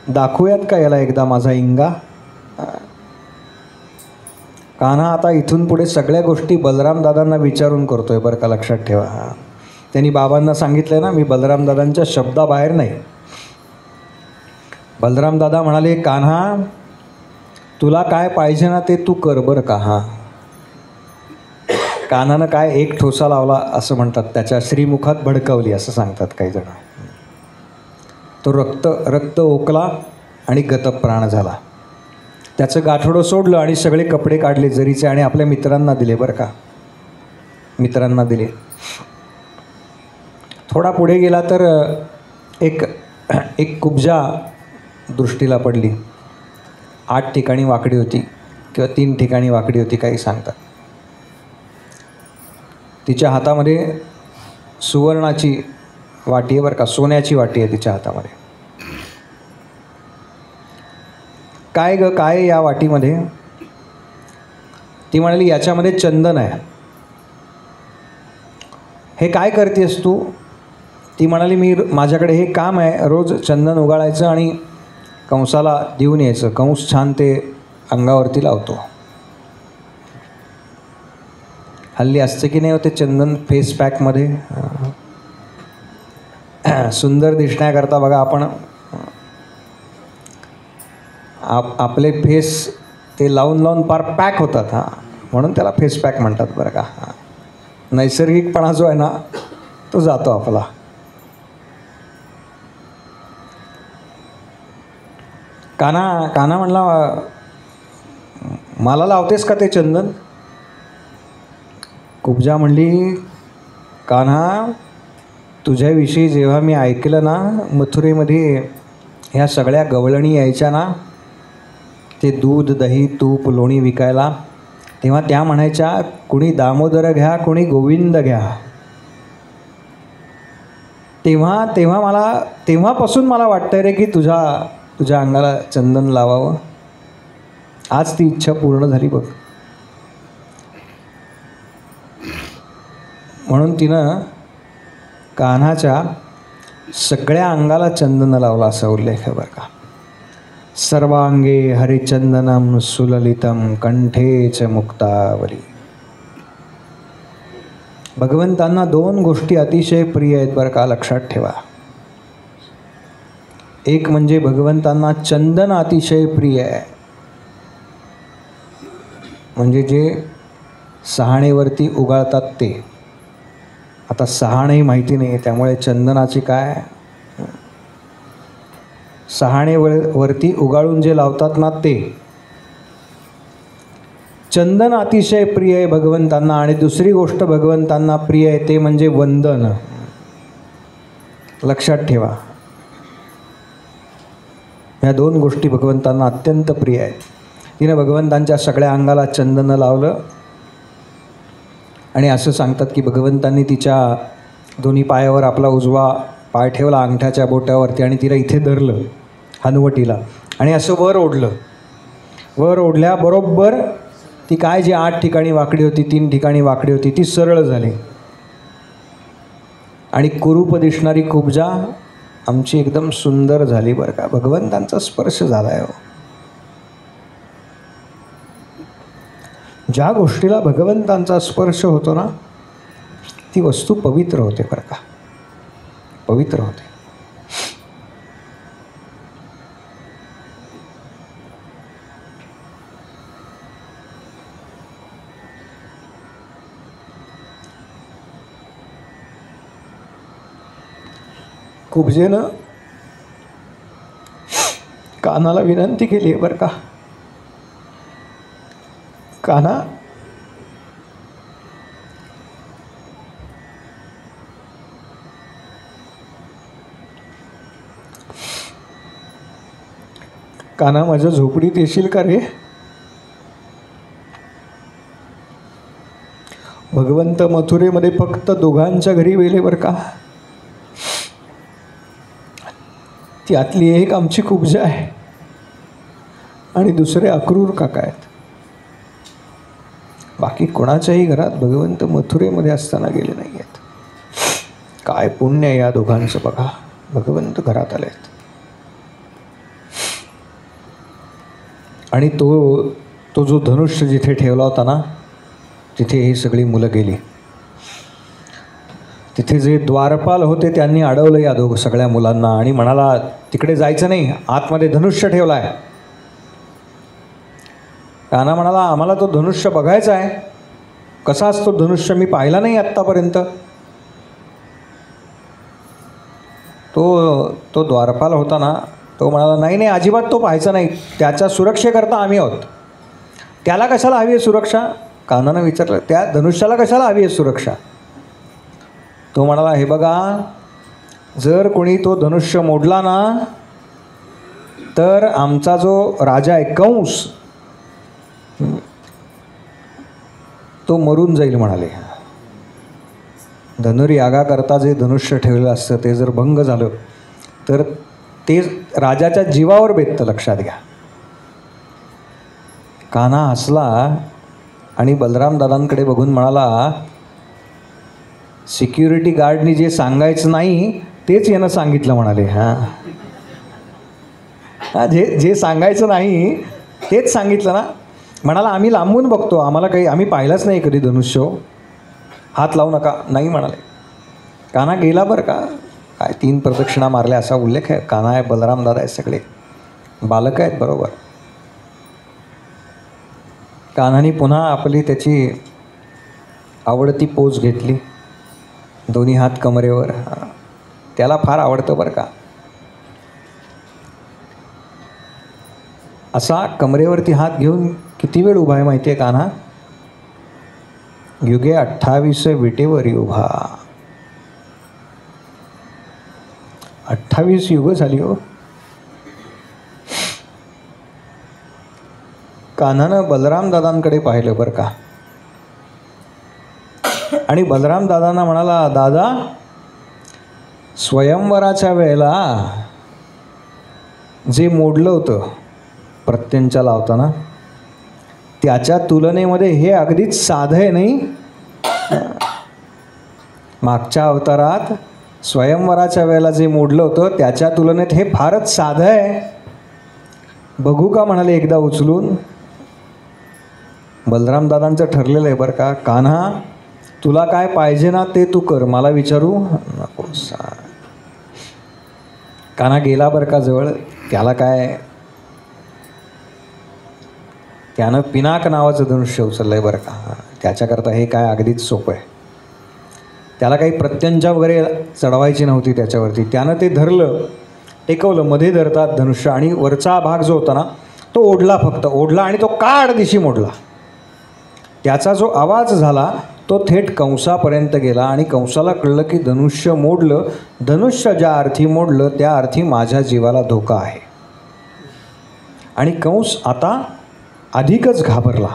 दाखवूयात का याला एकदा माझा इंगा? कान्हा आता इथून पुढे सगळ्या गोष्टी बलराम दादांना विचारून करतोय बरं का, लक्षात ठेवा. त्यांनी बाबांना सांगितलं ना, मी बलराम दादांच्या शब्दाबाहेर नाही. बलराम दादा म्हणाले, कान्हा तुला काय पाहिजे ना ते तू कर बरं का. हां. कान्हानं काय एक ठोसा लावला असं म्हणतात, त्याच्या श्रीमुखात भडकवली असं सांगतात काही जण. तो रक्त ओकला आणि गतप्राण झाला. त्याचं गाठोडं सोडलं आणि सगळे कपडे काढले जरीचे आणि आपल्या मित्रांना दिले बरं का. मित्रांना दिले. थोडा पुढे गेला तर एक कुब्जा दृष्टीला पडली. 8 ठिकाणी वाकडी होती किंवा 3 ठिकाणी वाकडी होती काही सांगतात. तिच्या हातामध्ये सुवर्णाची वाटी आहे बरं का, सोन्याची वाटी आहे तिच्या हातामध्ये. काय ग काय या वाटीमध्ये? ती म्हणाली याच्यामध्ये चंदन आहे. हे काय करतेस तू? ती म्हणाली मी माझ्याकडे हे काम आहे, रोज चंदन उगाळायचं आणि कंसाला देऊन यायचं, कंस छान ते अंगावरती लावतो. हल्ली असते की नाही होते चंदन फेस पॅकमध्ये, सुंदर दिसण्याकरता बघा आपण आपले फेस ते लावून लावून पार पॅक होतात. हां, म्हणून त्याला फेस पॅक म्हणतात बरं का. नैसर्गिकपणा जो आहे ना तो जातो आपला. कान्हा म्हणला मला लावतेस का ते चंदन? कुब्जा म्हणली कान्हा तुझ्याविषयी जेव्हा मी ऐकलं ना, मथुरेमध्ये ह्या सगळ्या गवळणी यायच्या ना ते दूध दही तूप लोणी विकायला, तेव्हा त्या म्हणायच्या कुणी दामोदर घ्या कुणी गोविंद घ्या. तेव्हापासून मला वाटतंय रे की तुझ्या अंगाला चंदन लावावं. आज ती इच्छा पूर्ण झाली बघ. म्हणून तिनं कान्हाच्या सगळ्या अंगाला चंदन लावला असा उल्लेख आहे बरं का. सर्वांगे हरिचंदनम सुललितम कंठे च मुक्तावली. भगवंतांना दोन गोष्टी अतिशय प्रिय आहेत बरं का, लक्षात ठेवा. एक म्हणजे भगवंतांना चंदन अतिशय प्रिय आहे, म्हणजे जे सहाणेवरती उगाळतात ते. आता सहाणही माहिती नाही त्यामुळे चंदनाची काय, सहाणेवरती उगाळून जे लावतात ना ते चंदन अतिशय प्रिय आहे भगवंतांना. आणि दुसरी गोष्ट भगवंतांना प्रिय आहे ते म्हणजे वंदन. लक्षात ठेवा, ह्या दोन गोष्टी भगवंतांना अत्यंत प्रिय आहेत. तिने भगवंतांच्या सगळ्या अंगाला चंदन लावलं आणि असं सांगतात की भगवंतांनी तिच्या दोन्ही पायावर आपला उजवा पाय ठेवला अंगठ्याच्या बोटावरती आणि तिला इथे धरलं हनुवटीला आणि असं वर ओढलं. वर ओढल्याबरोबर ती काय जी 8 ठिकाणी वाकडी होती, 3 ठिकाणी वाकडी होती, ती सरळ झाली आणि कुरूप दिसणारी कुब्जा आमची एकदम सुंदर झाली बरं का. भगवंतांचा स्पर्श झाला आहे. ज्या गोष्टीला भगवंतांचा स्पर्श होतो ना ती वस्तू पवित्र होते बरं का, पवित्र होते. कुब्जेनं कान्हाला विनंती केली आहे बरं का. कान्हा, कान्हा माझ्या झोपडीत येशील का रे? भगवंत मथुरेमध्ये फक्त दोघांच्या घरी गेले बरं का. त्यातली एक आमची कुब्जा आहे आणि दुसरे अक्रूर काका आहेत. बाकी कोणाच्याही घरात भगवंत मथुरेमध्ये असताना गेले नाही आहेत. काय पुण्य या दोघांचं बघा, भगवंत घरात आले आहेत. आणि तो जो धनुष्य जिथे ठेवला होता ना तिथे ही सगळी मुलं गेली. तिथे जे द्वारपाल होते त्यांनी अडवलं या सगळ्या मुलांना आणि म्हणाला तिकडे जायचं नाही, आतमध्ये धनुष्य ठेवला आहे. कान्हा म्हणाला आम्हाला तो धनुष्य बघायचा आहे. कसा असतो धनुष्य, मी पाहिला नाही आत्तापर्यंत. तो द्वारपाल होता ना तो म्हणाला नाही नाही अजिबात तो पाहायचा नाही, त्याच्या सुरक्षेकरता आम्ही आहोत. त्याला कशाला हवी आहे सुरक्षा? कान्हानं विचारलं त्या धनुष्याला कशाला हवी आहे सुरक्षा? तो म्हणाला हे बघा, जर कोणी तो धनुष्य मोडला ना तर आमचा जो राजा आहे कंस तो मरून जाईल म्हणाले. धनुर्यागाकरता जे धनुष्य ठेवलेलं असतं ते जर भंग झालं तर ते राजाच्या जीवावर बेततं, लक्षात घ्या. कान्हा हसला आणि बलराम दादांकडे बघून म्हणाला, सिक्युरिटी गार्डनी जे सांगायचं नाही तेच यानं सांगितलं म्हणाले. जे सांगायचं नाही तेच सांगितलं ना. म्हणाला, आम्ही लांबून बघतो, आम्हाला काही, आम्ही पाहिलंच नाही कधी धनुष्य, हात लावू नका. नाही म्हणाले. कान्हा गेला बरं का. काय 3 प्रदक्षिणा मारल्या असा उल्लेख आहे. कान्हा आहे, बलराम दादा आहे, सगळे बालक आहेत बरोबर. कान्हाने पुन्हा आपली त्याची आवडती पोज घेतली, दोन्ही हात कमरेवर. त्याला फार आवडतं बरं का. असा कमरेवरती हात घेऊन किती वेळ उभा आहे माहिती आहे कान्हा? युगे 28 विटेवरी उभा. 28 युग झाली हो. कान्हानं बलराम दादांकडे पाहिलं बरं का. आणि बलराम दादांना म्हणाला, दादा स्वयंवराच्या वेळेला जे मोडलं होतं प्रत्यंचा लावताना, त्याच्या तुलनेमध्ये हे अगदीच साधं आहे नाही. मागच्या अवतारात स्वयंवराच्या वेळेला जे मोडलं होतं त्याच्या तुलनेत हे फारच साधं आहे. बघू का म्हणाले एकदा उचलून. बलराम दादांचं ठरलेलं आहे बरं का, कान्हा तुला काय पाहिजे ना ते तू कर, मला विचारू नको. कान्हा गेला बरं का जवळ. त्याला काय, त्यानं पिनाक नावाचं धनुष्य उचललं आहे बरं का. त्याच्याकरता हे काय अगदीच सोपं आहे. त्याला काही प्रत्यंचा वगैरे चढवायची नव्हती त्याच्यावरती. त्यानं ते धरलं, टेकवलं, मध्ये धरतात धनुष्य, आणि वरचा भाग जो होता ना तो ओढला, फक्त ओढला, आणि तो काड दिशी मोडला. त्याचा जो आवाज झाला तो थेट कंसापर्यंत गेला, आणि कंसाला कळलं की धनुष्य मोडलं. धनुष्य ज्या अर्थी मोडलं त्या अर्थी माझ्या जीवाला धोका आहे. आणि कंस आता अधिकच घाबरला.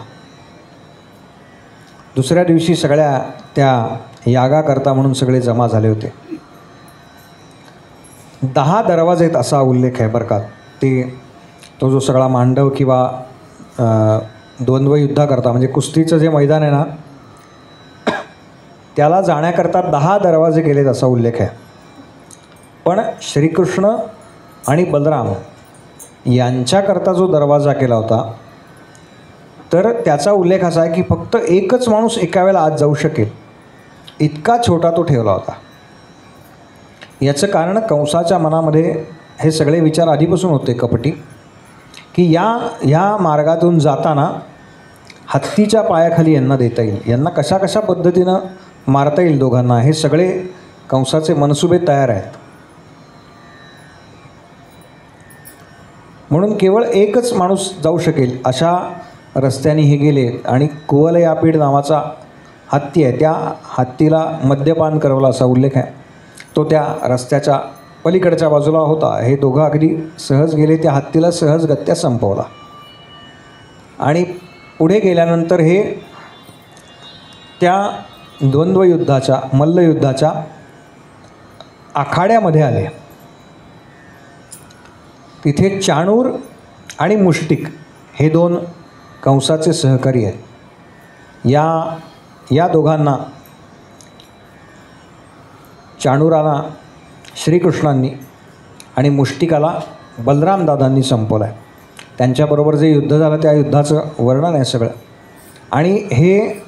दुसऱ्या दिवशी सगळ्या त्या यागाकरता म्हणून सगळे जमा झाले होते. 10 दरवाजे आहेत असा उल्लेख आहे बरं का. तो जो सगळा मांडव किंवा द्वंद्व युद्धाकरता म्हणजे कुस्तीचं जे मैदान आहे ना त्याला जाण्याकरता 10 दरवाजे केलेत असा उल्लेख आहे. पण श्रीकृष्ण आणि बलराम यांच्याकरता जो दरवाजा केला होता तर त्याचा उल्लेख असा आहे की फक्त एकच माणूस एका वेळेला आत जाऊ शकेल, इतका छोटा तो ठेवला होता. याचं कारण कंसाच्या मनामध्ये हे सगळे विचार आधीपासून होते कपटी, की या मार्गातून जाताना हत्तीच्या पायाखाली यांना देता येईल, यांना कशा कशा पद्धतीनं मारता येईल दोघांना, हे सगळे कंसाचे मनसुबे तयार आहेत. म्हणून केवळ एकच माणूस जाऊ शकेल अशा रस्त्याने हे गेले. आणि कुवलयापीड नावाचा हत्ती आहे, त्या हत्तीला मद्यपान करवला असा उल्लेख आहे. तो त्या रस्त्याच्या पलीकडच्या बाजूला होता. हे दोघं अगदी सहज गेले, त्या हत्तीला सहजगत्या संपवला. आणि पुढे गेल्यानंतर हे त्या द्वंद्वयुद्धाच्या मल्लयुद्धाच्या आखाड्यामध्ये आले. तिथे चाणूर आणि मुष्टिक हे 2 कंसाचे सहकारी आहेत. या दोघांना, चाणूराला श्रीकृष्णांनी आणि मुष्टिकाला बलराम दादांनी संपवलं आहे. त्यांच्याबरोबर जे युद्ध झालं त्या युद्धाचं वर्णन आहे सगळं. आणि हे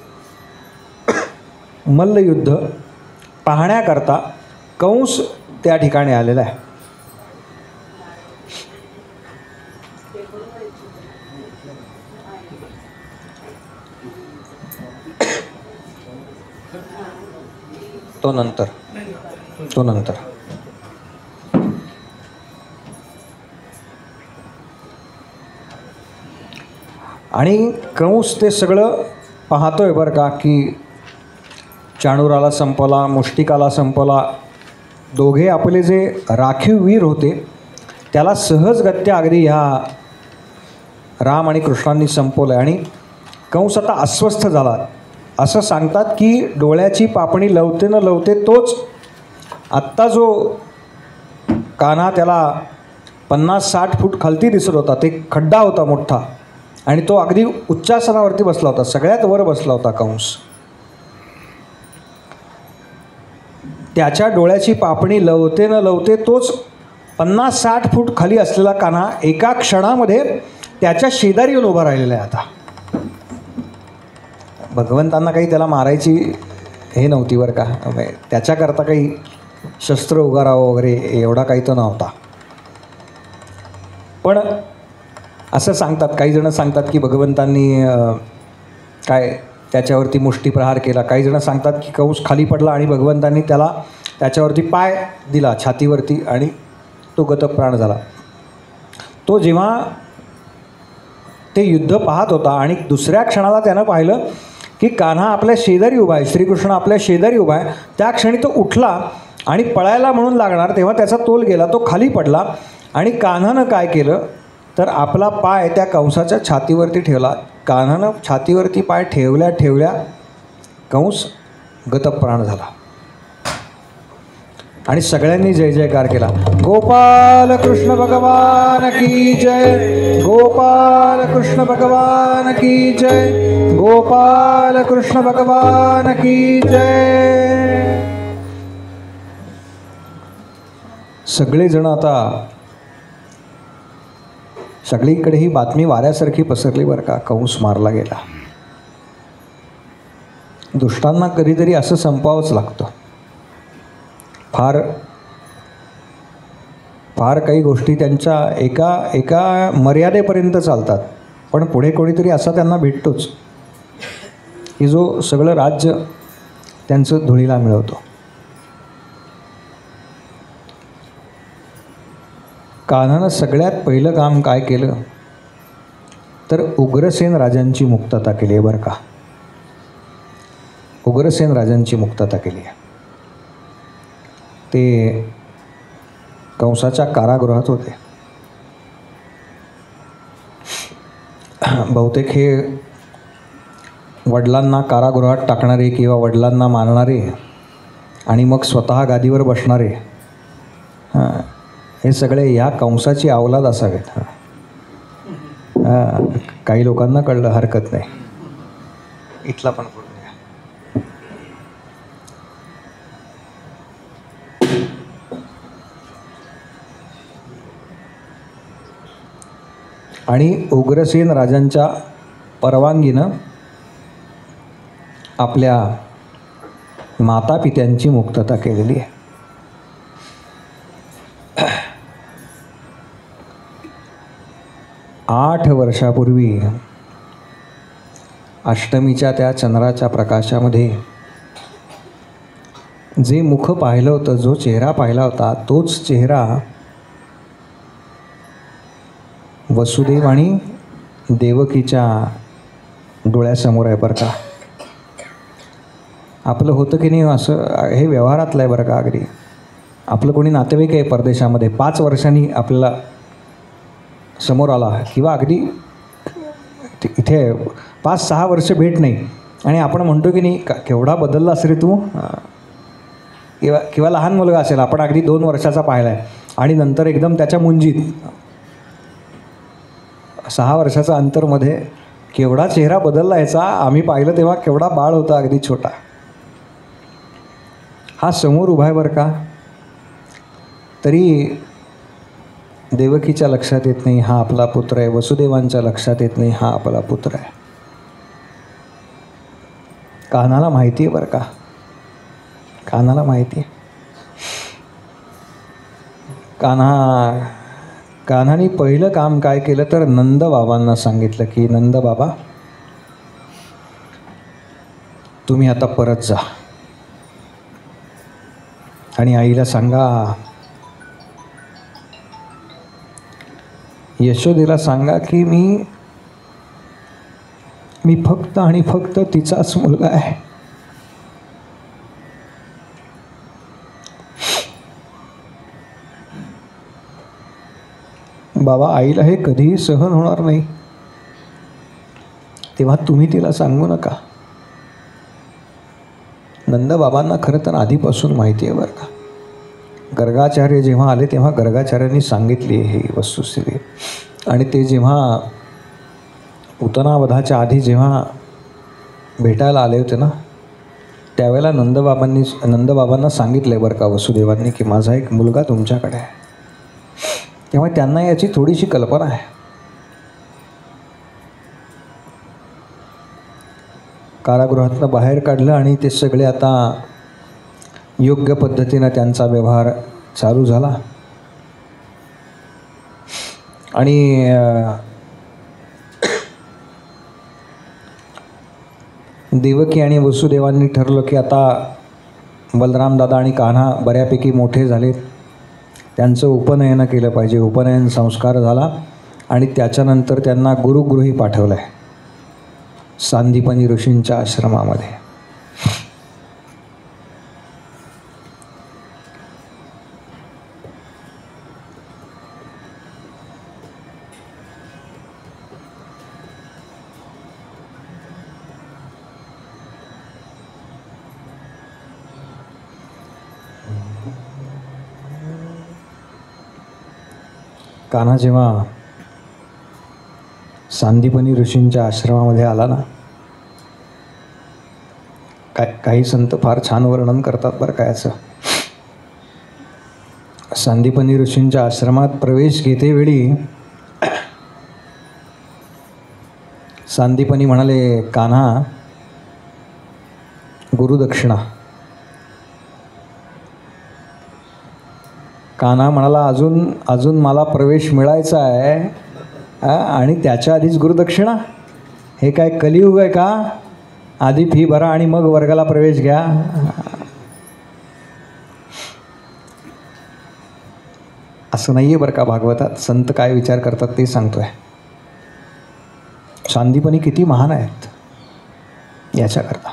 मल्लयुद्ध पाहण्याकरता कंस त्या ठिकाणी आलेला आहे. तो नंतर आणि कंस ते सगळं पाहतोय बरं का, की चाणूराला संपवला, मुष्टिकाला संपवला. दोघे आपले जे राखीव वीर होते त्याला सहजगत्या अगदी ह्या राम आणि कृष्णांनी संपवलं. आणि कंस आता अस्वस्थ झाला. असं सांगतात की डोळ्याची पापणी लवते न लवते तोच आत्ता जो कान्हा त्याला 50-60 फूट खालती दिसत होता, ते खड्डा होता मोठा आणि तो अगदी उच्चासनावरती बसला होता, सगळ्यात वर बसला होता कंस. त्याच्या डोळ्याची पापणी लवते न लवते तोच 50-60 फूट खाली असलेला कान्हा एका क्षणामध्ये त्याच्या शेजारी येऊन उभा राहिलेला आहे. आता भगवंतांना काही त्याला मारायची हे नव्हती बरं का, त्याच्याकरता काही शस्त्र उगारावं वगैरे एवढा काही तो नव्हता. पण असं सांगतात, काही जण सांगतात की भगवंतांनी काय त्याच्यावरती मुष्टीप्रहार केला. काही जण सांगतात की कंस खाली पडला आणि भगवंतांनी त्याच्यावरती पाय दिला छातीवरती आणि तो गतप्राण झाला. तो जेव्हा ते युद्ध पाहत होता आणि दुसऱ्या क्षणाला त्यानं पाहिलं की कान्हा आपल्या शेजारी उभा आहे, श्रीकृष्ण आपल्या शेजारी उभा आहे, त्या क्षणी तो उठला आणि पळायला म्हणून लागणार तेव्हा त्याचा तोल गेला, तो खाली पडला आणि कान्हानं काय केलं तर आपला पाय त्या कंसाच्या छातीवरती ठेवला. कान्हानं छातीवरती पाय ठेवल्या ठेवल्या कंस गतप्राण झाला आणि सगळ्यांनी जय जयकार केला. गोपाल कृष्ण भगवान की जय, गोपाल कृष्ण भगवान की जय, गोपाल कृष्ण भगवान की जय. सगळेजण आता सगळीकडे ही बातमी वाऱ्यासारखी पसरली बरं का, कंस मारला गेला. दुष्टांना कधीतरी असं संपावंच लागतं. फार फार काही गोष्टी त्यांच्या एका मर्यादेपर्यंत चालतात, पण पुढे कोणीतरी असा त्यांना भेटतोच की जो सगळं राज्य त्यांचं धुळीला मिळवतो. कान्हानं सगळ्यात पहिलं काम काय केलं तर उग्रसेन राजांची मुक्तता केली आहे बरं का. उग्रसेन राजांची मुक्तता केली आहे. ते कंसाच्या कारागृहात होते. बहुतेक हे वडिलांना कारागृहात टाकणारे किंवा वडिलांना मारणारे आणि मग स्वतः गादीवर बसणारे, हे सगळे ह्या कंसाची अवलाद असावेत. काही लोकांना कळलं, हरकत नाही. इथला पण पुढे आणि उग्रसेन राजांच्या परवानगीनं आपल्या मातापित्यांची मुक्तता केलेली आहे. 8 वर्षापूर्वी अष्टमीच्या त्या चंद्राच्या प्रकाशामध्ये जे मुख पाहिलं होतं, जो चेहरा पाहिला होता, तोच चेहरा वसुदेव आणि देवकीच्या डोळ्यासमोर आहे बरं का. आपलं होतं की नाही असं, हे व्यवहारातलं आहे बरं का. अगदी आपलं कोणी नातेवाईक आहे परदेशामध्ये, 5 वर्षांनी आपल्याला समोर आला किंवा अगदी इथे 5-6 वर्ष भेट नाही आणि आपण म्हणतो की नाही केवढा बदलला असेल रे तू, किंवा लहान मुलगा असेल, आपण अगदी 2 वर्षाचा पाहिला आहे आणि नंतर एकदम त्याच्या मुंजीत 6 वर्षाचा अंतरमध्ये केवढा चेहरा बदलला ह्याचा. आम्ही पाहिलं तेव्हा केवढा बाळ होता, अगदी छोटा. हा समोर उभा आहे बरं का. तरी देवकीच्या लक्षात येत नाही हा आपला पुत्र आहे, वसुदेवांच्या लक्षात येत नाही हा आपला पुत्र आहे. कान्हाला माहिती आहे बरं का, कान्हाला माहिती आहे. कान्हाने पहिलं काम काय केलं तर नंदबाबांना सांगितलं की नंदबाबा तुम्ही आता परत जा आणि आईला सांगा, यशोदेला सांगा की मी फक्त आणि फक्त तिचाच मुलगा आहे. बाबा आईला हे कधीही सहन होणार नाही, तेव्हा तुम्ही तिला सांगू नका. नंदबाबांना खरं तर आधीपासून माहिती आहे बरं का. गर्गाचार्य जेव्हा आले तेव्हा गर्गाचार्यांनी सांगितली ही वस्तुस्थिती. आणि ते जेव्हा पूतनावधाच्या आधी जेव्हा भेटायला आले होते ना, त्यावेळेला नंदबाबांना सांगितलं आहे बरं का वसुदेवांनी की माझा एक मुलगा तुमच्याकडे आहे. त्यामुळे त्यांना याची थोडीशी कल्पना आहे. कारागृहातनं बाहेर काढलं आणि ते सगळे आता योग्य पद्धतीनं त्यांचा व्यवहार चालू झाला. आणि देवकी आणि वसुदेवांनी ठरलं की आता बलराम दादा आणि कान्हा बऱ्यापैकी मोठे झालेत, त्यांचं उपनयन केलं पाहिजे. उपनयन संस्कार झाला आणि त्याच्यानंतर त्यांना गुरुगृही पाठवलं आहे सांदीपनी ऋषींच्या आश्रमामध्ये. कान्हा जेव्हा सांदीपनी ऋषींच्या आश्रमामध्ये आला ना, काही संत फार छान वर्णन करतात बरं का याचं. सांदीपनी ऋषींच्या आश्रमात प्रवेश घेतेवेळी सांदीपनी म्हणाले, कान्हा गुरुदक्षिणा. कान्हा म्हणाला, अजून मला प्रवेश मिळायचा आहे आणि त्याच्या आधीच गुरुदक्षिणा? हे काय कलियुग आहे का? आधी फी भरा आणि मग वर्गाला प्रवेश घ्या. असं नाही आहे बरं का भागवतात. संत काय विचार करतात ते सांगतोय. सांदीपनी किती महान आहेत याच्याकरता.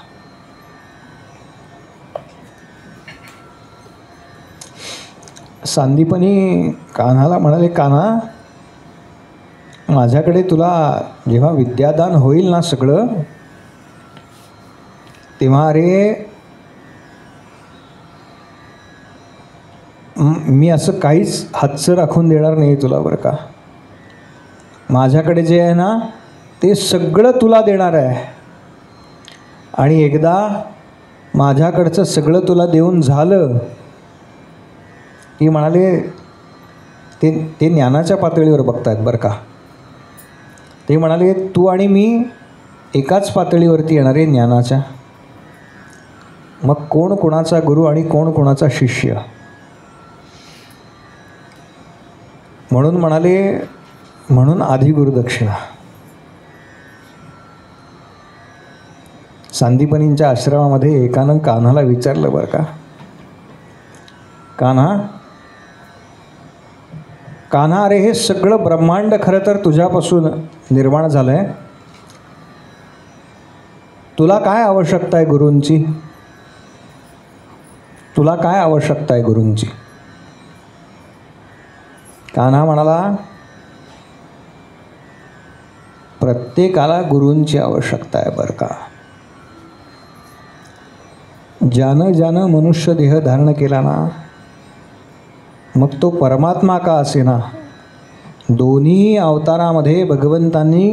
सांदीपनी कान्हाला म्हणाले, कान्हा माझ्याकडे तुला जेव्हा विद्यादान होईल ना सगळं, तेव्हा अरे मी असं काहीच हातचं राखून देणार नाही तुला बरं का. माझ्याकडे जे आहे ना ते सगळं तुला देणार आहे. आणि एकदा माझ्याकडचं सगळं तुला देऊन झालं की म्हणाले, ते ज्ञानाच्या पातळीवर बघतायत बरं का. ते म्हणाले, तू आणि मी एकाच पातळीवरती येणार आहे ज्ञानाच्या. मग कोण कोणाचा गुरु आणि कोण कोणाचा शिष्य. म्हणून म्हणाले, म्हणून आधी गुरुदक्षिणा. सांदीपनींच्या आश्रमामध्ये एकानं कान्हाला विचारलं बरं का, कान्हा अरे हे सगळं ब्रह्मांड खरं तर तुझ्यापासून निर्माण झालं आहे. तुला काय आवश्यकता आहे गुरूंची? तुला काय आवश्यकता आहे गुरूंची? कान्हा म्हणाला, प्रत्येकाला गुरूंची आवश्यकता आहे बरं का. ज्यानं मनुष्य देह धारण केला ना, मग तो परमात्मा का असेना, दोन्ही अवतारामध्ये भगवंतांनी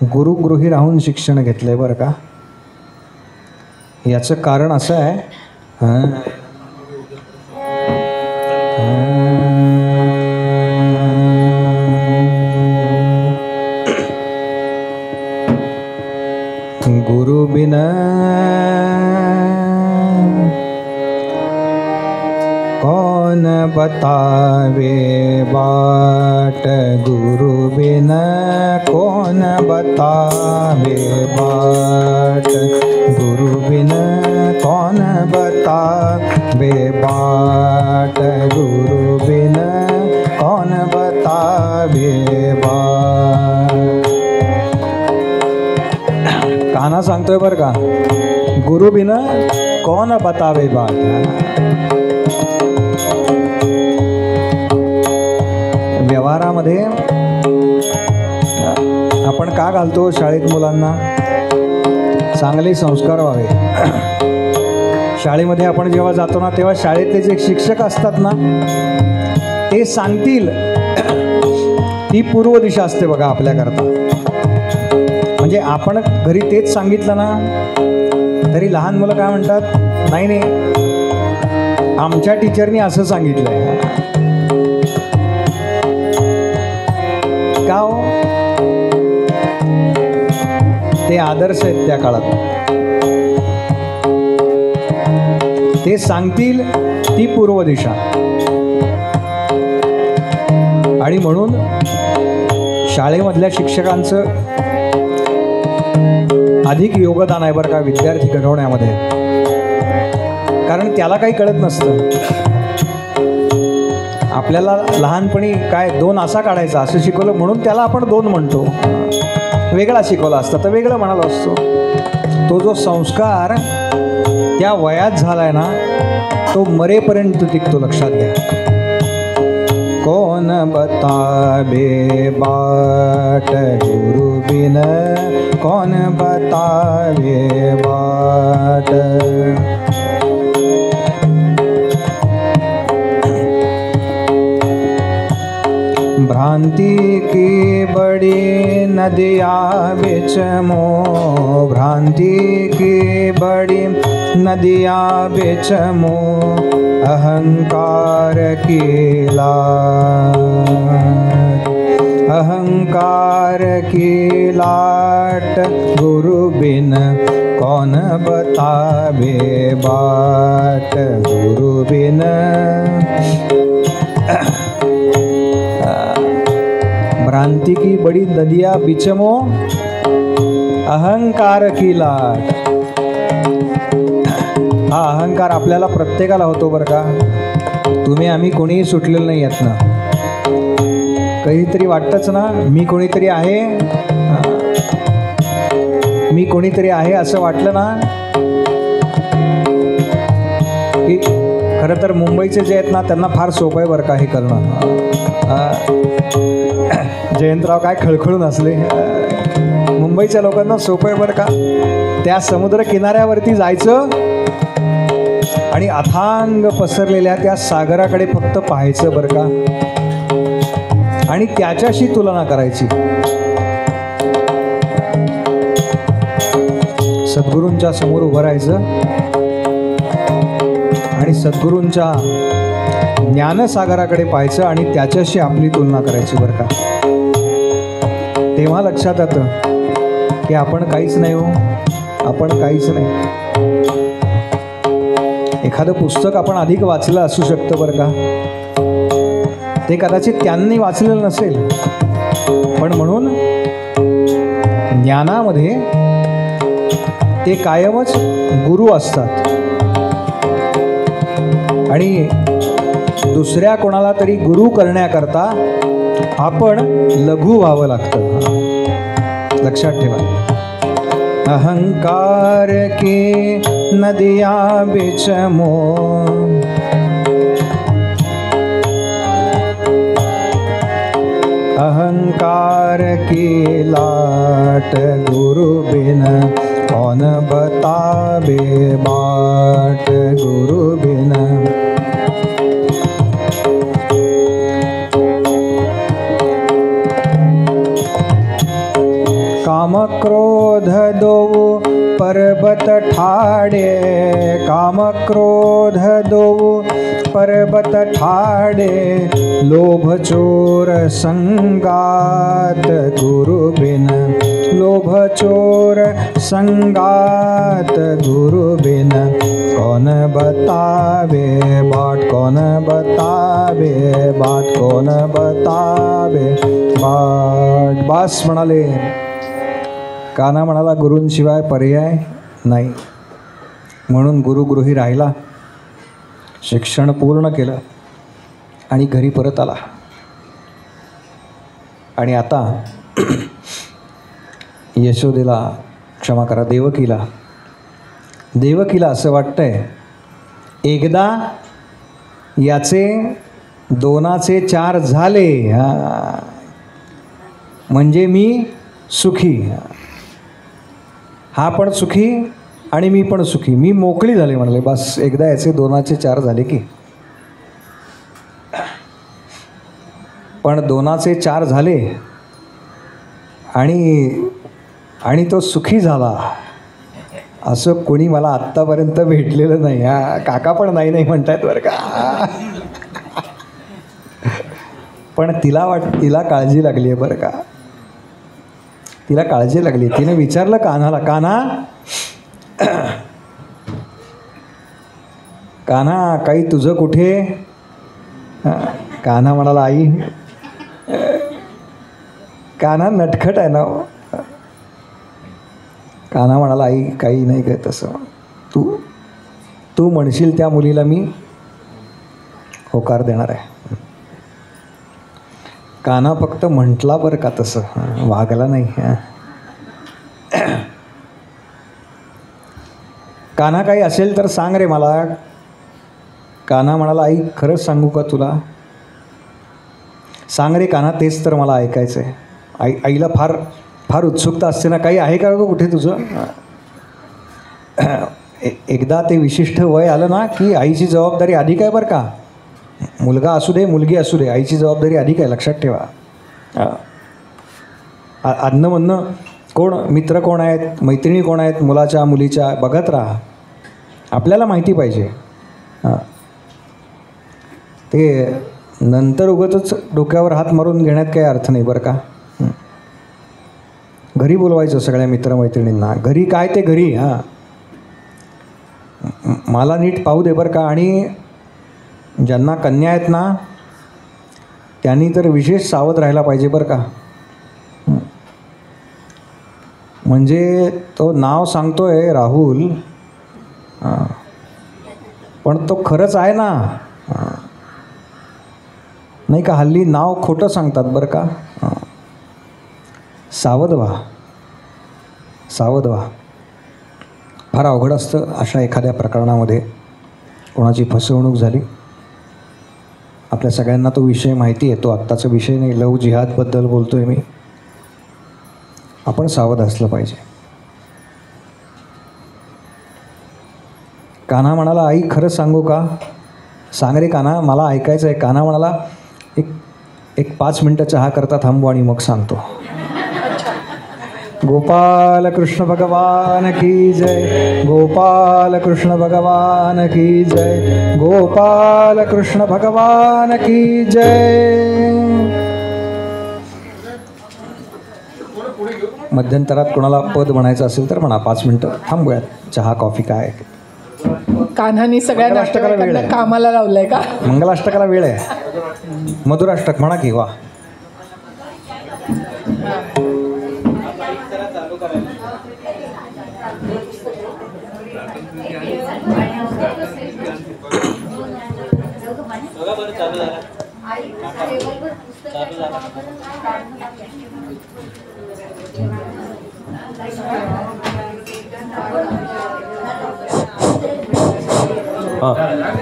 गुरुगृही राहून शिक्षण घेतलं आहे बरं का. याचं कारण असं आहे, गुरु बिना कौन बतावे बाट, गुरु बिना कौन बतावे बाट, गुरु बिना कौन बतावे बाट, गुरु बिना कौन बतावे बाट. कान्हा सांगतोय बरं का, गुरु बिना कौन बतावे बात. व्यवहारामध्ये आपण का घालतो शाळेत मुलांना? चांगले संस्कार व्हावे. शाळेमध्ये आपण जेव्हा जातो ना तेव्हा शाळेतले जे शिक्षक असतात ना ते सांगतील ती पूर्व दिशा असते बघा आपल्याकरता. म्हणजे आपण घरी तेच सांगितलं ना तरी लहान मुलं काय म्हणतात, नाही नाही आमच्या टीचरनी असं सांगितलंय. का हो? ते आदर्श आहेत त्या काळात. ते सांगतील ती पूर्व दिशा. आणि म्हणून शाळेमधल्या शिक्षकांचं अधिक योगदान आहे बरं का विद्यार्थी घडवण्यामध्ये. कारण त्याला काही कळत नसतं. आपल्याला लहानपणी काय 2 असा काढायचा असं शिकवलं म्हणून त्याला आपण 2 म्हणतो. वेगळा शिकवला असता तर वेगळं म्हणाला असतो. तो जो संस्कार त्या वयात झालाय ना तो मरेपर्यंत टिकतो, लक्षात घ्या. कौन बतावे बाट गुरु बिन, कौन बतावे बाट. भ्रांति की बड़ी नदिया बिच मो, भ्रांति की बड़ी नदिया बिच मो, अहंकार की लाट, अहंकार की लाट गुरु बिन कौन बतावे बाट, गुरु बिन. भ्रांति की बड़ी नदिया बिचमो, अहंकार की लाट. हा अहंकार आपल्याला प्रत्येकाला होतो बरं का. तुम्ही आम्ही कोणीही सुटलेलं नाही आहेत ना. कधीतरी वाटतंच ना मी कोणीतरी आहे, मी कोणीतरी आहे असं वाटलं ना की खरं तर मुंबईचे जे आहेत ना त्यांना फार सोपं आहे बरं का हे करणं. जयंतराव काय खळखळून असले. मुंबईच्या लोकांना सोपं आहे बरं का. त्या समुद्र किनाऱ्यावरती जायचं आणि अथांग पसरलेल्या त्या सागराकडे फक्त पाहायचं बरं का आणि त्याच्याशी तुलना करायची. सद्गुरूंच्या समोर उभं राहायचं आणि सद्गुरूंच्या ज्ञानसागराकडे पाहायचं आणि त्याच्याशी आपली तुलना करायची बरं का. तेव्हा लक्षात येतं की आपण काहीच नाही हो, आपण काहीच नाही. एखादं पुस्तक आपण अधिक वाचलं असू शकतं बरं का. ते कदाचित त्यांनी वाचलेलं नसेल पण म्हणून ज्ञानामध्ये ते कायमच गुरु असतात आणि दुसऱ्या कोणाला तरी गुरु करण्याकरता आपण लघु व्हावं लागतं. लक्षात ठेवा. अहंकार की नदिया बिच मो, अहंकार की लाट गुरु बिन कौन बतावे बाट, गुरु बिन. काम क्रोध दो पर्वत ठाड़े, काम क्रोध दो पर्वत ठाड़े, लोभ चोर संगात गुरु बिन, लोभ चोर संगात गुरु बिन कौन बतावे बाट, कौन बतावे बाट, कौन बतावे बाट. बास म्हणाले. काना म्हणाला गुरूंशिवाय पर्याय नाही. म्हणून गुरुगृही राहिला, शिक्षण पूर्ण केलं आणि घरी परत आला. आणि आता यशोदेला, क्षमा करा, देवकीला असं वाटतंय एकदा याचे 2चे 4 झाले म्हणजे मी सुखी. हा पण सुखी आणि मी पण सुखी, मी मोकळी झाले म्हणाले. बस एकदा याचे 2चे 4 झाले की. पण 2चे 4 झाले आणि तो सुखी झाला असं कोणी मला आत्तापर्यंत भेटलेलं नाही. काका पण नाही म्हणतायत बरं का. पण तिला काळजी लागली आहे बरं का. तिला काळजी लागली. तिने विचारलं कान्हाला, कान्हा काही तुझं कुठे? कान्हा म्हणाला, आई कान्हा नटखट आहे ना. कान्हा म्हणाला, आई काही नाही काय तसं. तू म्हणशील त्या मुलीला मी होकार देणार आहे. कान्हा फक्त म्हटला बरं का तसं, वागला नाही. कान्हा काही असेल तर सांग रे मला. कान्हा म्हणाला, आई खरंच सांगू का तुला? सांग रे कान्हा, तेच तर मला ऐकायचं आहे. आईला फार फार उत्सुकता असते ना. काही आहे का गं कुठे तुझं? एकदा ते विशिष्ट वय आलं ना की आईची जबाबदारी अधिक आहे बरं का. मुलगा असू दे मुलगी असू दे, आईची जबाबदारी अधिक आहे, लक्षात ठेवा. आदनं म्हणणं कोण मित्र कोण आहेत, मैत्रिणी कोण आहेत, मुलाच्या मुलीच्या बघत राहा. आपल्याला माहिती पाहिजे. ते नंतर उगाचच डोक्यावर हात मारून घेण्यात काही अर्थ नाही बरं का. घरी बोलवायचं सगळ्या मित्रमैत्रिणींना. घरी काय ते घरी. मला नीट पाहू दे बरं का. आणि ज्यांना कन्या आहेत ना त्यांनी तर विशेष सावध राहायला पाहिजे बरं का. म्हणजे तो नाव सांगतोय राहुल, पण तो खरंच आहे ना. नाही का, हल्ली नाव खोटं सांगतात बरं का. सावध व्हा, सावध व्हा. फार अवघड असतं अशा एखाद्या प्रकरणामध्ये कोणाची फसवणूक झाली. आपल्या सगळ्यांना तो विषय माहिती आहे. तो आत्ताचा विषय नाही, लव जिहादबद्दल बोलतो आहे मी. आपण सावध असलं पाहिजे. कान्हा म्हणाला, आई खरंच सांगू का? सांग रे कान्हा, मला ऐकायचं आहे. कान्हा म्हणाला, एक 5 मिनटं चहा करता थांबू आणि मग सांगतो. गोपाल कृष्ण भगवान की जय. गोपाल कृष्ण भगवान की जय. गोपाल कृष्ण भगवान की जय. मध्यंतरात कोणाला पद म्हणायचं असेल तर म्हणा. 5 मिनटं थांबूयात. चहा कॉफी काय. कान्हानी सगळ्या नातेवाईकांना कामाला लावलंय का? मंगलाष्टकाला वेळ आहे. मधुराष्टक म्हणा की. वा.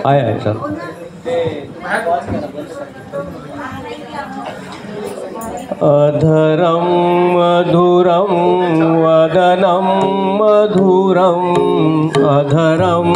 आहे सर. अधरं मधुरं वदनं मधुरं अधरं